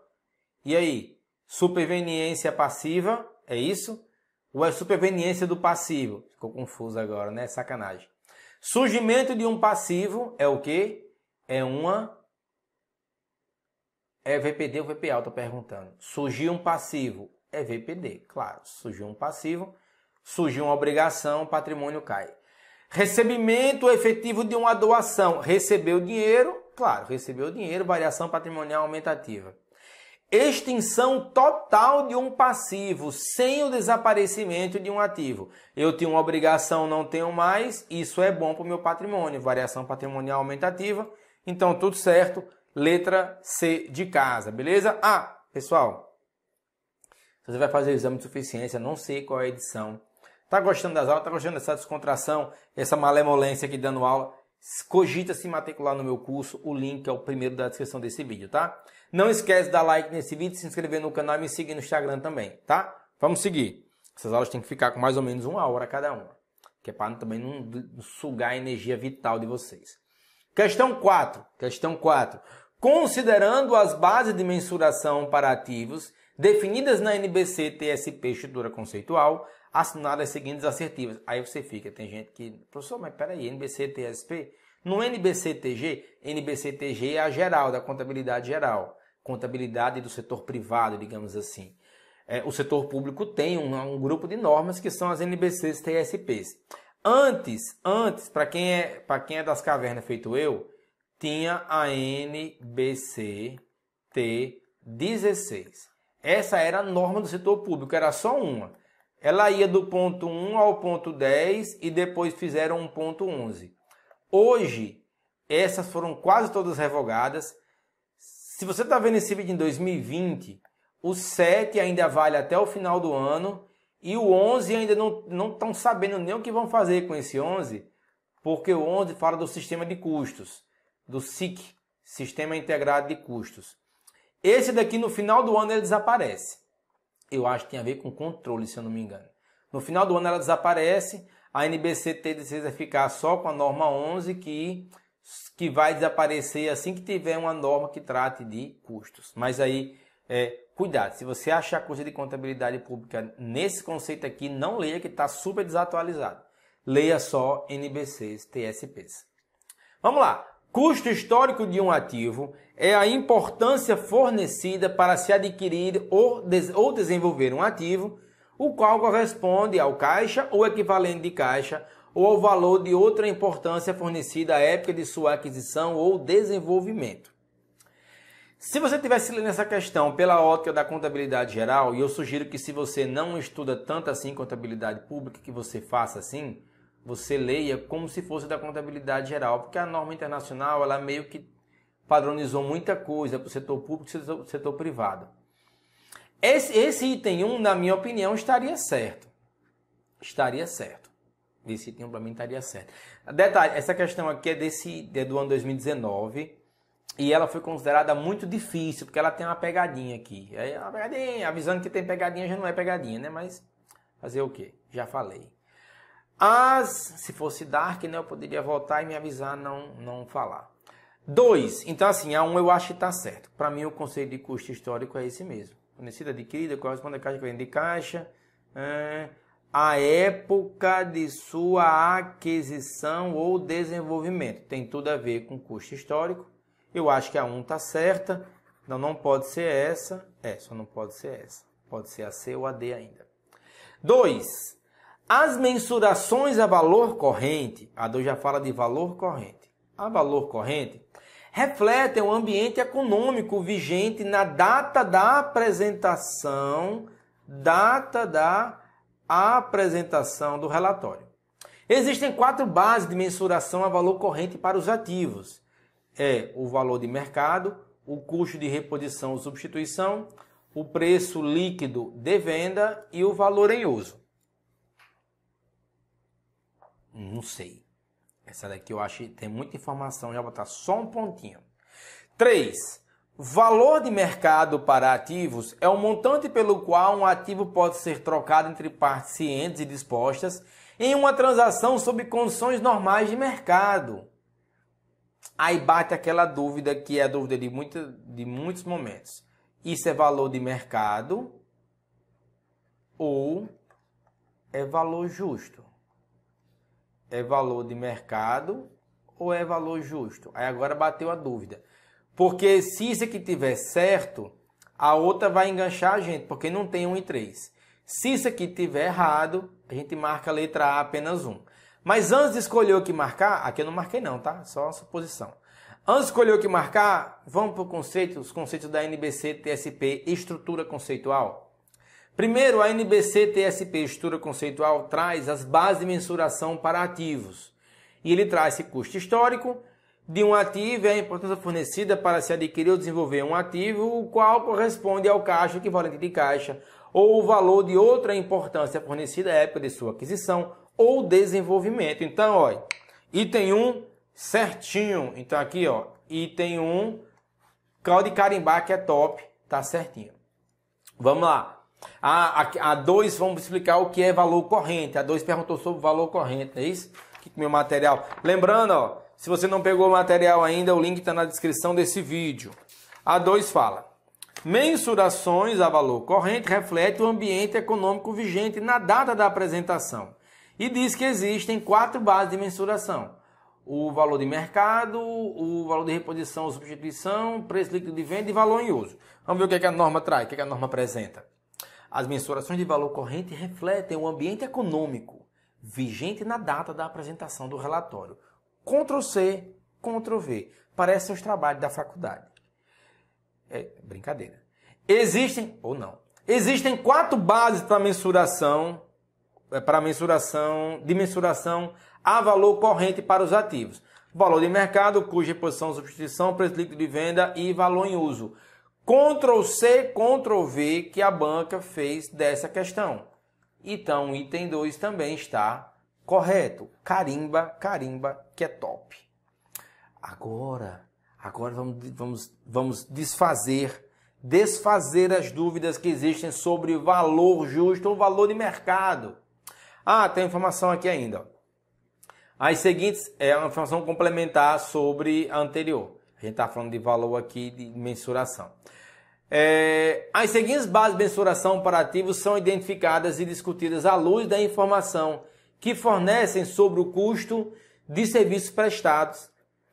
E aí? Superveniência passiva, é isso? Ou é superveniência do passivo? Ficou confuso agora, né? Sacanagem. Surgimento de um passivo é o quê? É VPD ou VPA, eu tô perguntando. Surgiu um passivo, é VPD, claro. Surgiu um passivo, surgiu uma obrigação, o patrimônio cai. Recebimento efetivo de uma doação. Recebeu dinheiro, claro, recebeu dinheiro, variação patrimonial aumentativa. Extinção total de um passivo, sem o desaparecimento de um ativo. Eu tinha uma obrigação, não tenho mais, isso é bom para o meu patrimônio. Variação patrimonial aumentativa, então tudo certo. Letra C de casa, beleza? Ah, pessoal, você vai fazer o exame de suficiência, não sei qual é a edição. Tá gostando das aulas? Tá gostando dessa descontração, essa malemolência aqui dando aula? Cogita se matricular no meu curso, o link é o primeiro da descrição desse vídeo, tá? Não esquece de dar like nesse vídeo, se inscrever no canal e me seguir no Instagram também, tá? Vamos seguir. Essas aulas têm que ficar com mais ou menos 1 hora cada uma, que é para também não sugar a energia vital de vocês. Questão 4. Considerando as bases de mensuração para ativos definidas na NBC TSP Estrutura Conceitual, assinale as seguintes assertivas. Aí você fica, tem gente que, professor, mas peraí, NBC TSP? No NBCTG, NBCTG é a geral, da contabilidade geral. Contabilidade do setor privado, digamos assim. O setor público tem um grupo de normas que são as NBCs TSPs. Antes, para quem é das cavernas feito eu, tinha a NBC T16. Essa era a norma do setor público, era só uma. Ela ia do ponto 1 ao ponto 10 e depois fizeram um ponto 11. Hoje, essas foram quase todas revogadas. Se você está vendo esse vídeo em 2020, o 7 ainda vale até o final do ano e o 11 ainda não estão sabendo nem o que vão fazer com esse 11, porque o 11 fala do sistema de custos, do SIC, Sistema Integrado de Custos. Esse daqui no final do ano ele desaparece. Eu acho que tem a ver com controle, se eu não me engano. No final do ano ela desaparece, a NBC T16 vai ficar só com a norma 11 que vai desaparecer assim que tiver uma norma que trate de custos. Mas aí, cuidado, se você achar coisa de contabilidade pública nesse conceito aqui, não leia que está super desatualizado. Leia só NBCs TSPs. Vamos lá. Custo histórico de um ativo é a importância fornecida para se adquirir ou desenvolver um ativo, o qual corresponde ao caixa ou equivalente de caixa ou ao valor de outra importância fornecida à época de sua aquisição ou desenvolvimento. Se você estivesse lendo essa questão pela ótica da contabilidade geral, e eu sugiro que se você não estuda tanto assim contabilidade pública, que você faça assim, você leia como se fosse da contabilidade geral, porque a norma internacional ela meio que padronizou muita coisa para o setor público e o setor privado. Esse item 1, na minha opinião, estaria certo. Estaria certo. Esse item 1 para mim estaria certo. Detalhe, essa questão aqui é do ano 2019. E ela foi considerada muito difícil, porque ela tem uma pegadinha aqui. É uma pegadinha, avisando que tem pegadinha já não é pegadinha, né? Mas fazer o quê? Já falei. Se fosse Dark, né, eu poderia voltar e me avisar não falar. 2. Então, assim, a 1 eu acho que está certo. Para mim, o conceito de custo histórico é esse mesmo. Fornecida, adquirida, corresponde à caixa que vem de caixa. A época de sua aquisição ou desenvolvimento. Tem tudo a ver com custo histórico. Eu acho que a 1 está certa. Não pode ser essa. Só não pode ser essa. Pode ser a C ou a D ainda. 2. As mensurações a valor corrente. A 2 já fala de valor corrente. A valor corrente refletem o ambiente econômico vigente na data da apresentação do relatório. Existem 4 bases de mensuração a valor corrente para os ativos. O valor de mercado, o custo de reposição ou substituição, o preço líquido de venda e o valor em uso. Não sei. Essa daqui eu acho que tem muita informação, já vou botar só um pontinho. 3. Valor de mercado para ativos é o montante pelo qual um ativo pode ser trocado entre partes cientes e dispostas em uma transação sob condições normais de mercado. Aí bate aquela dúvida que é a dúvida de muitos momentos. Isso é valor de mercado ou é valor justo? É valor de mercado ou é valor justo? Aí agora bateu a dúvida. Porque se isso aqui tiver certo, a outra vai enganchar a gente, porque não tem 1 e 3. Se isso aqui tiver errado, a gente marca a letra A apenas 1. Mas antes de escolher o que marcar, aqui eu não marquei não, tá? Só uma suposição. Antes de escolher o que marcar, vamos para os conceitos da NBC-TSP, estrutura conceitual. Primeiro, a NBC-TSP, estrutura conceitual, traz as bases de mensuração para ativos. E ele traz esse custo histórico de um ativo e a importância fornecida para se adquirir ou desenvolver um ativo, o qual corresponde ao caixa, equivalente de caixa, ou o valor de outra importância fornecida à época de sua aquisição ou desenvolvimento. Então, ó, item 1, certinho. Então aqui, ó, item 1, de carimbar que é top, tá certinho. Vamos lá. A 2, vamos explicar o que é valor corrente. A 2 perguntou sobre valor corrente, não é isso? Aqui com o meu material. Lembrando, ó, se você não pegou o material ainda, o link está na descrição desse vídeo. A 2 fala: mensurações a valor corrente refletem o ambiente econômico vigente na data da apresentação. E diz que existem 4 bases de mensuração: o valor de mercado, o valor de reposição ou substituição, preço líquido de venda e valor em uso. Vamos ver o que a norma traz, o que a norma apresenta. As mensurações de valor corrente refletem o ambiente econômico vigente na data da apresentação do relatório. Ctrl+C, Ctrl+V. Parecem os trabalhos da faculdade. É brincadeira. Existem 4 bases para mensuração a valor corrente para os ativos: valor de mercado, custo de reposição, substituição, preço líquido de venda e valor em uso. Ctrl+C, Ctrl+V que a banca fez dessa questão. Então, o item 2 também está correto. Carimba, que é top. Agora vamos desfazer as dúvidas que existem sobre valor justo ou valor de mercado. Tem informação aqui ainda. As seguintes é uma informação complementar sobre a anterior. A gente está falando de valor aqui de mensuração. As seguintes bases de mensuração para ativos são identificadas e discutidas à luz da informação que fornecem sobre o custo de serviços prestados,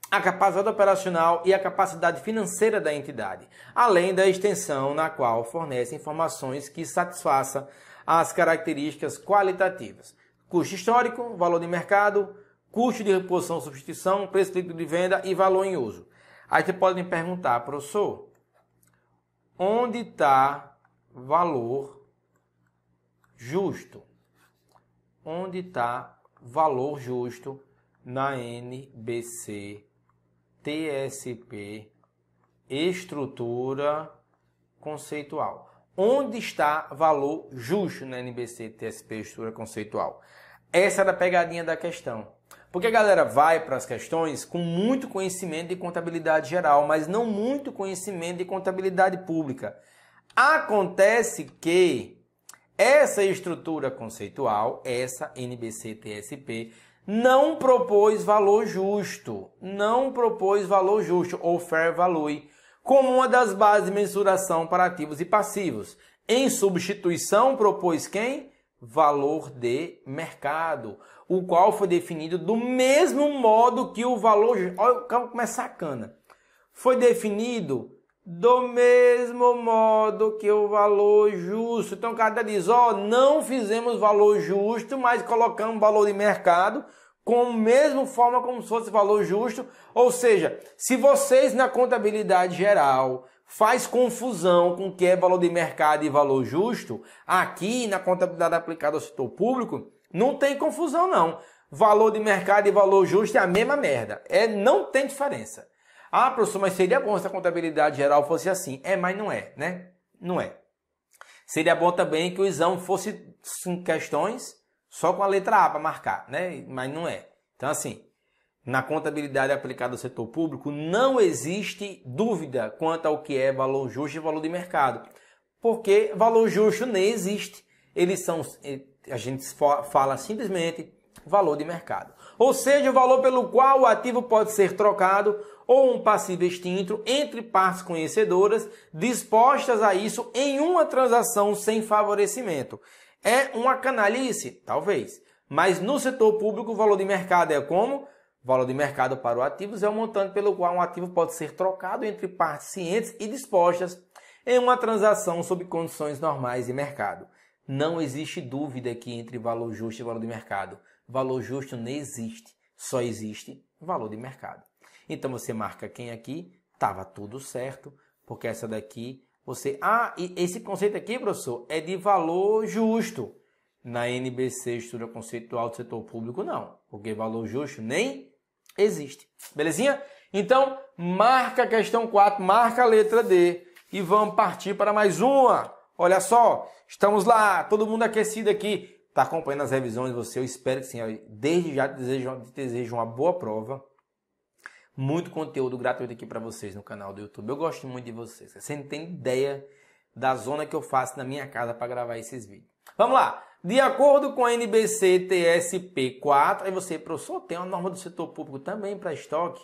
a capacidade operacional e a capacidade financeira da entidade, além da extensão na qual fornece informações que satisfaçam as características qualitativas: custo histórico, valor de mercado, custo de reposição ou substituição, preço líquido de venda e valor em uso. Aí você pode me perguntar: professor, onde está valor justo? Onde está valor justo na NBC TSP estrutura conceitual? Onde está valor justo na NBC TSP estrutura conceitual? Essa era a pegadinha da questão. Porque a galera vai para as questões com muito conhecimento de contabilidade geral, mas não muito conhecimento de contabilidade pública. Acontece que essa estrutura conceitual, essa NBC-TSP, não propôs valor justo, ou fair value, como uma das bases de mensuração para ativos e passivos. Em substituição, propôs quem? Valor de mercado, o qual foi definido do mesmo modo que o valor justo. Olha como é sacana. Foi definido do mesmo modo que o valor justo. Então, o cara diz, não fizemos valor justo, mas colocamos valor de mercado com a mesma forma como se fosse valor justo. Ou seja, se vocês na contabilidade geral faz confusão com o que é valor de mercado e valor justo, aqui na contabilidade aplicada ao setor público, não tem confusão não. Valor de mercado e valor justo é a mesma merda. Não tem diferença. Ah, professor, mas seria bom se a contabilidade geral fosse assim. Mas não é, né? Não é. Seria bom também que o exame fosse questões só com a letra A para marcar, né? Mas não é. Então, assim, na contabilidade aplicada ao setor público, não existe dúvida quanto ao que é valor justo e valor de mercado. Porque valor justo nem existe. A gente fala simplesmente valor de mercado. Ou seja, o valor pelo qual o ativo pode ser trocado ou um passivo extinto entre partes conhecedoras dispostas a isso em uma transação sem favorecimento. É uma canalice? Talvez. Mas no setor público o valor de mercado é como? O valor de mercado para os ativos é o montante pelo qual um ativo pode ser trocado entre partes cientes e dispostas em uma transação sob condições normais de mercado. Não existe dúvida aqui entre valor justo e valor de mercado. Valor justo não existe, só existe valor de mercado. Então você marca quem aqui, estava tudo certo, porque essa daqui você... e esse conceito aqui, professor, é de valor justo. Na NBC, Estrutura Conceitual do Setor Público, não, porque valor justo nem existe. Belezinha? Então, marca a questão 4, marca a letra D e vamos partir para mais uma. Olha só, estamos lá, todo mundo aquecido aqui. Está acompanhando as revisões, eu espero que sim. Desde já te desejo uma boa prova. Muito conteúdo gratuito aqui para vocês no canal do YouTube. Eu gosto muito de vocês. Você não tem ideia da zona que eu faço na minha casa para gravar esses vídeos. Vamos lá. De acordo com a NBC TSP 4, aí você, professor, tem uma norma do setor público também para estoque?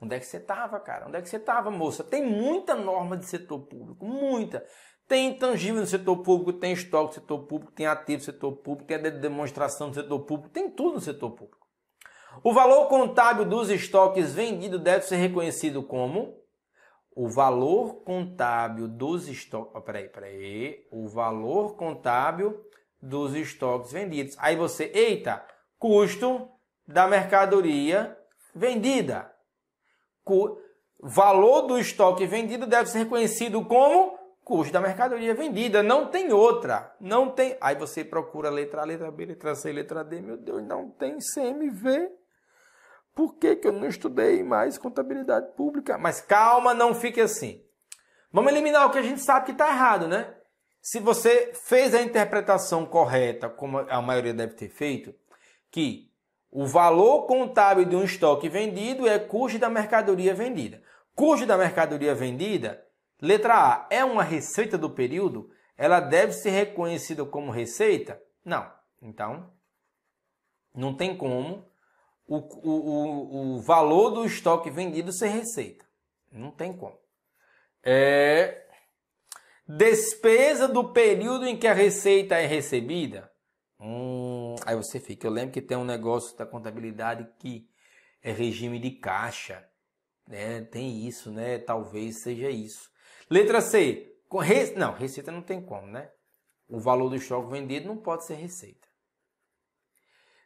Onde é que você estava, cara? Onde é que você estava, moça? Tem muita norma de setor público, muita. Tem intangível no setor público, tem estoque no setor público, tem ativo no setor público, tem a demonstração no setor público, tem tudo no setor público. O valor contábil dos estoques vendidos deve ser reconhecido como o valor contábil dos estoques... O valor contábil dos estoques vendidos. Aí você, custo da mercadoria vendida. Valor do estoque vendido deve ser reconhecido como custo da mercadoria vendida. Não tem outra. Não tem. Aí você procura letra A, letra B, letra C, letra D. Meu Deus, não tem CMV. Por que eu não estudei mais contabilidade pública? Mas calma, não fique assim. Vamos eliminar o que a gente sabe que está errado, né? Se você fez a interpretação correta, como a maioria deve ter feito, que o valor contábil de um estoque vendido é custo da mercadoria vendida. Custo da mercadoria vendida, letra A, é uma receita do período? Ela deve ser reconhecida como receita? Não. Então, não tem como o valor do estoque vendido ser receita. Não tem como. Despesa do período em que a receita é recebida. Aí você fica. Eu lembro que tem um negócio da contabilidade que é regime de caixa. Né? Tem isso, né? Talvez seja isso. Letra C. Não, receita não tem como, né? O valor do estoque vendido não pode ser receita.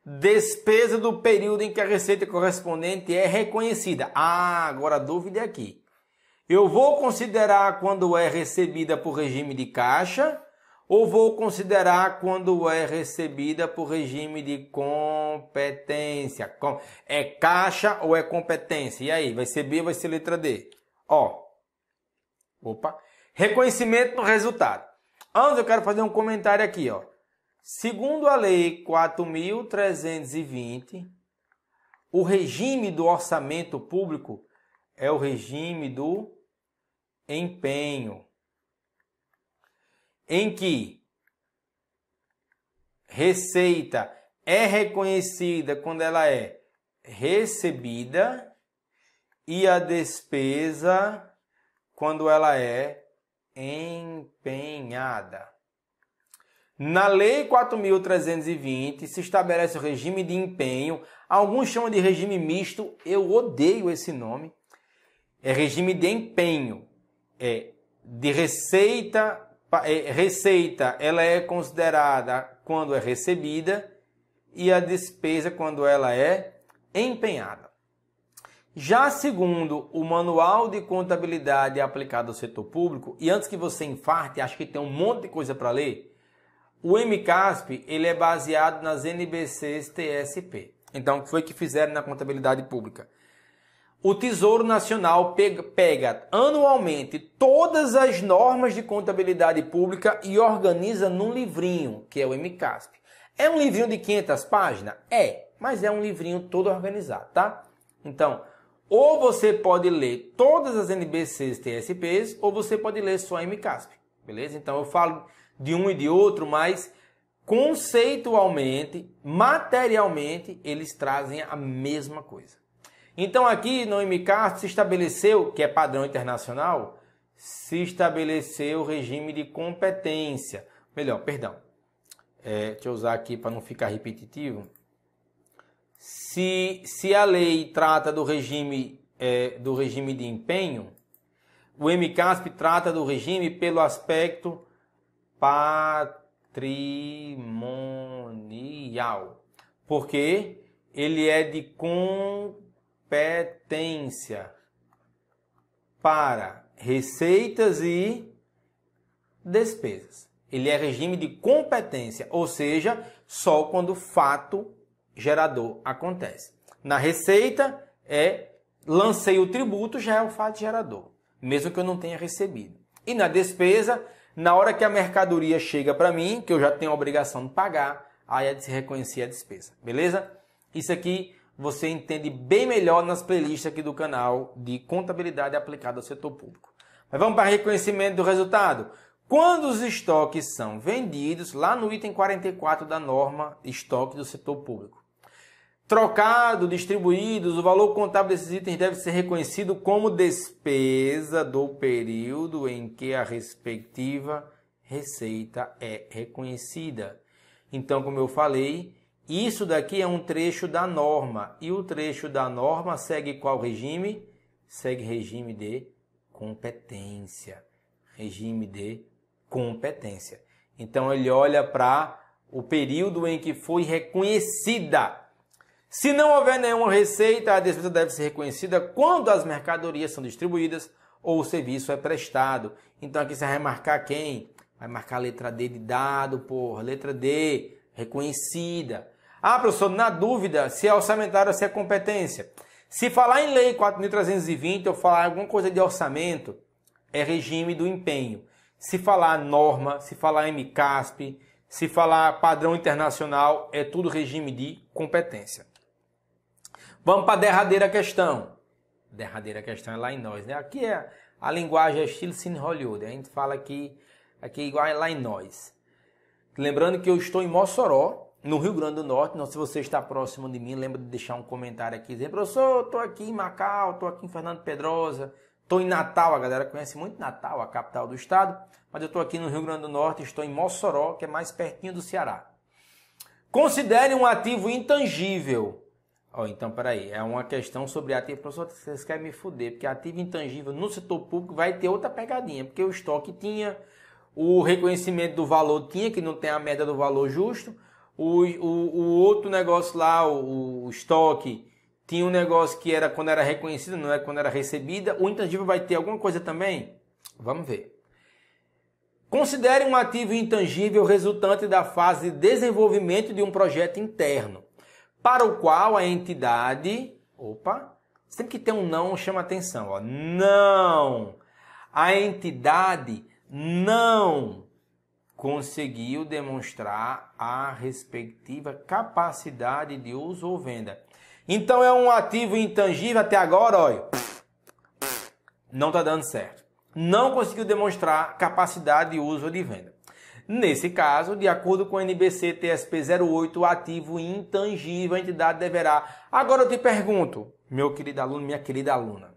Despesa do período em que a receita correspondente é reconhecida. Agora a dúvida é aqui. Eu vou considerar quando é recebida por regime de caixa ou vou considerar quando é recebida por regime de competência? É caixa ou é competência? E aí, vai ser B ou vai ser letra D? Reconhecimento do resultado. Antes eu quero fazer um comentário aqui, Segundo a Lei 4.320, o regime do orçamento público é o regime do empenho, em que receita é reconhecida quando ela é recebida e a despesa quando ela é empenhada. Na Lei 4.320 se estabelece o regime de empenho, alguns chamam de regime misto, eu odeio esse nome. É regime de empenho, de receita, receita ela é considerada quando é recebida e a despesa quando ela é empenhada. Já segundo o Manual de Contabilidade aplicado ao setor público, e antes que você infarte, acho que tem um monte de coisa para ler, o MCASP ele é baseado nas NBCs TSP. Então, o que foi que fizeram na contabilidade pública? O Tesouro Nacional pega anualmente todas as normas de contabilidade pública e organiza num livrinho, que é o MCASP. É um livrinho de 500 páginas? Mas é um livrinho todo organizado, tá? Então, ou você pode ler todas as NBCs TSPs, ou você pode ler só a MCASP, beleza? Então, eu falo de um e de outro, mas conceitualmente, materialmente, eles trazem a mesma coisa. Então aqui no MCASP se estabeleceu, que é padrão internacional, se estabeleceu o regime de competência. Deixa eu usar aqui para não ficar repetitivo. Se a lei trata do regime de empenho, o MCASP trata do regime pelo aspecto patrimonial, porque ele é de competência para receitas e despesas. Ele é regime de competência, ou seja, só quando o fato gerador acontece. Na receita, lancei o tributo, já é o fato gerador, mesmo que eu não tenha recebido. E na despesa, na hora que a mercadoria chega para mim, que eu já tenho a obrigação de pagar, aí é de se reconhecer a despesa, beleza? Isso aqui você entende bem melhor nas playlists aqui do canal de contabilidade aplicada ao setor público. Mas vamos para reconhecimento do resultado. Quando os estoques são vendidos, lá no item 44 da norma estoque do setor público, trocado, distribuídos, o valor contábil desses itens deve ser reconhecido como despesa do período em que a respectiva receita é reconhecida. Então, como eu falei, isso daqui é um trecho da norma. E o trecho da norma segue qual regime? Segue regime de competência. Regime de competência. Então, ele olha para o período em que foi reconhecida. Se não houver nenhuma receita, a despesa deve ser reconhecida quando as mercadorias são distribuídas ou o serviço é prestado. Então aqui você vai marcar quem? Vai marcar a letra D de dado, porra. Letra D, reconhecida. Ah, professor, na dúvida se é orçamentário ou se é competência. Se falar em Lei 4.320 ou falar alguma coisa de orçamento, é regime do empenho. Se falar norma, se falar MCASP, se falar padrão internacional, é tudo regime de competência. Vamos para a derradeira questão. Derradeira questão é lá em nós, né? Aqui a linguagem é estilo Cine Hollywood. A gente fala aqui igual lá em nós. Lembrando que eu estou em Mossoró, no Rio Grande do Norte. Então, se você está próximo de mim, lembra de deixar um comentário aqui. Dizer, professor, estou aqui em Macau, estou aqui em Fernando Pedrosa, estou em Natal. A galera conhece muito Natal, a capital do estado. Mas eu estou aqui no Rio Grande do Norte, estou em Mossoró, que é mais pertinho do Ceará. Considere um ativo intangível. Então, peraí, é uma questão sobre ativo. Professor, vocês querem me fuder, porque ativo intangível no setor público vai ter outra pegadinha, porque o estoque tinha, o reconhecimento do valor tinha, que não tem a média do valor justo, o outro negócio lá, o estoque, tinha um negócio que era quando era reconhecido, não é quando era recebida. O intangível vai ter alguma coisa também? Vamos ver. Considere um ativo intangível resultante da fase de desenvolvimento de um projeto interno, para o qual a entidade... sempre que tem um não, chama atenção. Ó. Não! A entidade não conseguiu demonstrar a respectiva capacidade de uso ou venda. Então é um ativo intangível até agora, olha, não está dando certo. Não conseguiu demonstrar capacidade de uso ou de venda. Nesse caso, de acordo com o NBC TSP 08, o ativo intangível, a entidade deverá... Agora eu te pergunto, meu querido aluno, minha querida aluna,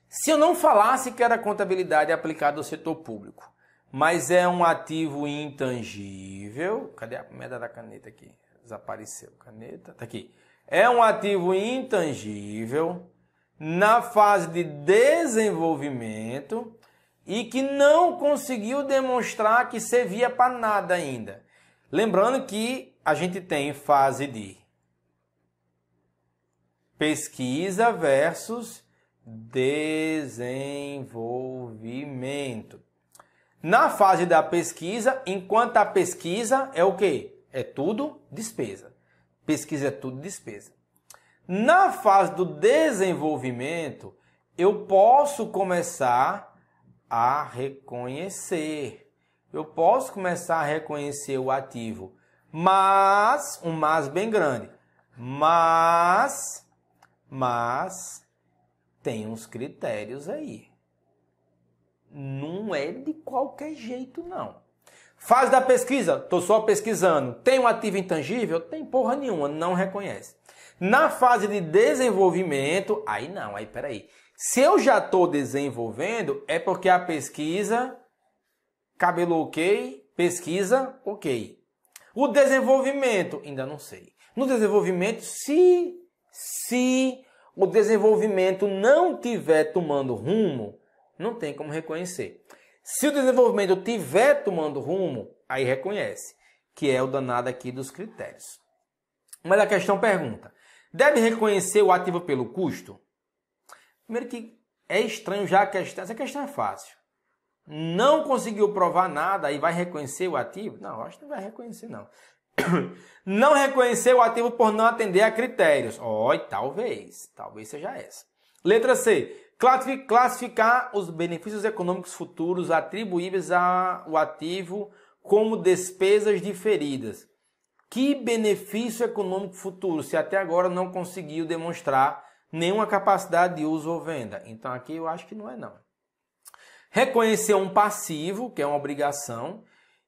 se eu não falasse que era contabilidade aplicada ao setor público, mas é um ativo intangível... Cadê a meta da caneta aqui? Desapareceu. Caneta, tá aqui. É um ativo intangível na fase de desenvolvimento e que não conseguiu demonstrar que servia para nada ainda. Lembrando que a gente tem fase de pesquisa versus desenvolvimento. Na fase da pesquisa, enquanto a pesquisa é o quê? É tudo despesa. Pesquisa é tudo despesa. Na fase do desenvolvimento, eu posso começar a reconhecer. Eu posso começar a reconhecer o ativo. Mas, um mas bem grande. Mas tem uns critérios aí. Não é de qualquer jeito, não. Fase da pesquisa, estou só pesquisando. Tem um ativo intangível? Tem porra nenhuma, não reconhece. Na fase de desenvolvimento, aí não, aí peraí. Se eu já estou desenvolvendo, é porque a pesquisa, cabelo ok, pesquisa ok. O desenvolvimento, ainda não sei. No desenvolvimento, se o desenvolvimento não estiver tomando rumo, não tem como reconhecer. Se o desenvolvimento estiver tomando rumo, aí reconhece, que é o danado aqui dos critérios. Mas a questão pergunta, deve reconhecer o ativo pelo custo? Primeiro que é estranho já a questão, essa questão é fácil. Não conseguiu provar nada e vai reconhecer o ativo? Não, acho que não vai reconhecer não. Não reconhecer o ativo por não atender a critérios. Talvez seja essa. Letra C. Classificar os benefícios econômicos futuros atribuíveis ao ativo como despesas diferidas. Que benefício econômico futuro, se até agora não conseguiu demonstrar nenhuma capacidade de uso ou venda? Então aqui eu acho que não é não. Reconhecer um passivo, que é uma obrigação,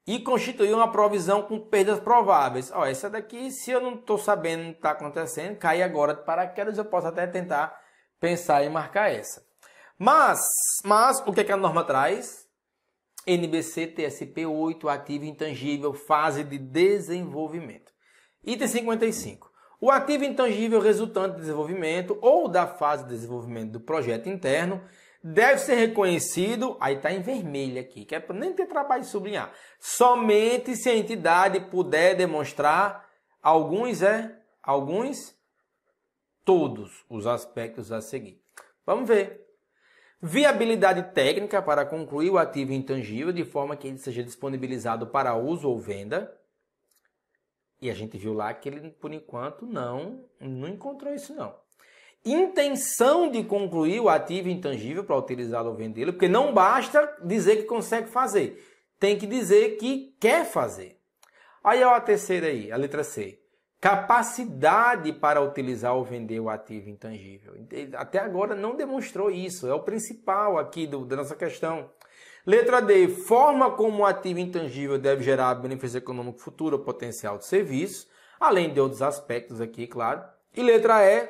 e constituir uma provisão com perdas prováveis. Essa daqui, se eu não estou sabendo o que está acontecendo, cai agora de paraquedas, eu posso até tentar pensar em marcar essa. Mas o que a norma traz? NBC TSP 8, ativo intangível, fase de desenvolvimento. Item 55. O ativo intangível resultante do desenvolvimento ou da fase de desenvolvimento do projeto interno deve ser reconhecido, aí está em vermelho aqui, que é para nem ter trabalho de sublinhar, somente se a entidade puder demonstrar todos os aspectos a seguir. Vamos ver. Viabilidade técnica para concluir o ativo intangível de forma que ele seja disponibilizado para uso ou venda. E a gente viu lá que ele, por enquanto, não encontrou isso não. Intenção de concluir o ativo intangível para utilizá-lo ou vendê-lo, porque não basta dizer que consegue fazer, tem que dizer que quer fazer. Aí a terceira aí, a letra C. Capacidade para utilizar ou vender o ativo intangível. Até agora não demonstrou isso, é o principal aqui da nossa questão. Letra D. Forma como o ativo intangível deve gerar benefício econômico futuro ou potencial de serviço, além de outros aspectos aqui, claro. E letra E.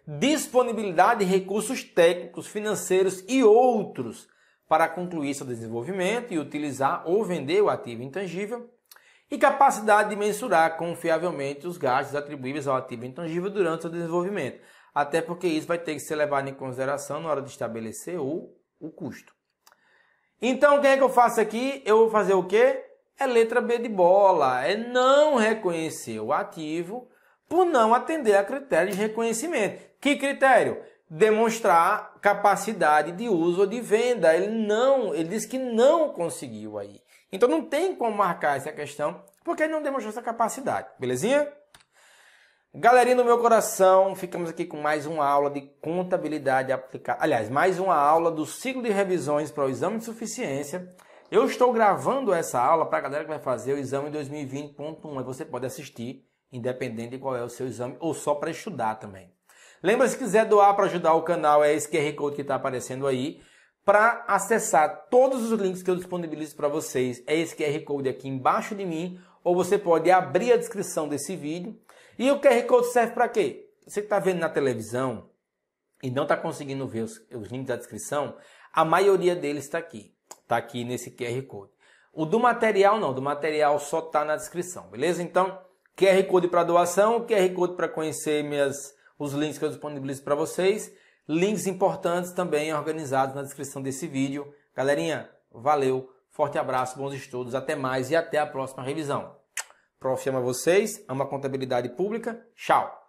Disponibilidade de recursos técnicos, financeiros e outros para concluir seu desenvolvimento e utilizar ou vender o ativo intangível. E capacidade de mensurar confiavelmente os gastos atribuíveis ao ativo intangível durante o seu desenvolvimento. Até porque isso vai ter que ser levado em consideração na hora de estabelecer o custo. Então, o que é que eu faço aqui? Eu vou fazer o quê? É letra B de bola. É não reconhecer o ativo por não atender a critérios de reconhecimento. Que critério? Demonstrar capacidade de uso ou de venda. Ele disse que não conseguiu aí. Então não tem como marcar essa questão, porque ele não demonstrou essa capacidade. Belezinha? Galerinha do meu coração, ficamos aqui com mais uma aula de contabilidade aplicada. Aliás, mais uma aula do ciclo de revisões para o exame de suficiência. Eu estou gravando essa aula para a galera que vai fazer o exame 2020.1. Aí você pode assistir, independente de qual é o seu exame, ou só para estudar também. Lembra, se quiser doar para ajudar o canal, é esse QR Code que está aparecendo aí. Para acessar todos os links que eu disponibilizo para vocês, é esse QR Code aqui embaixo de mim, ou você pode abrir a descrição desse vídeo. E o QR Code serve para quê? Você que está vendo na televisão e não está conseguindo ver os links da descrição, a maioria deles está aqui. Está aqui nesse QR Code. O do material não, do material só está na descrição, beleza? Então, QR Code para doação, QR Code para conhecer os links que eu disponibilizo para vocês. Links importantes também organizados na descrição desse vídeo. Galerinha, valeu, forte abraço, bons estudos, até mais e até a próxima revisão. Prof. ama vocês, ama a contabilidade pública. Tchau!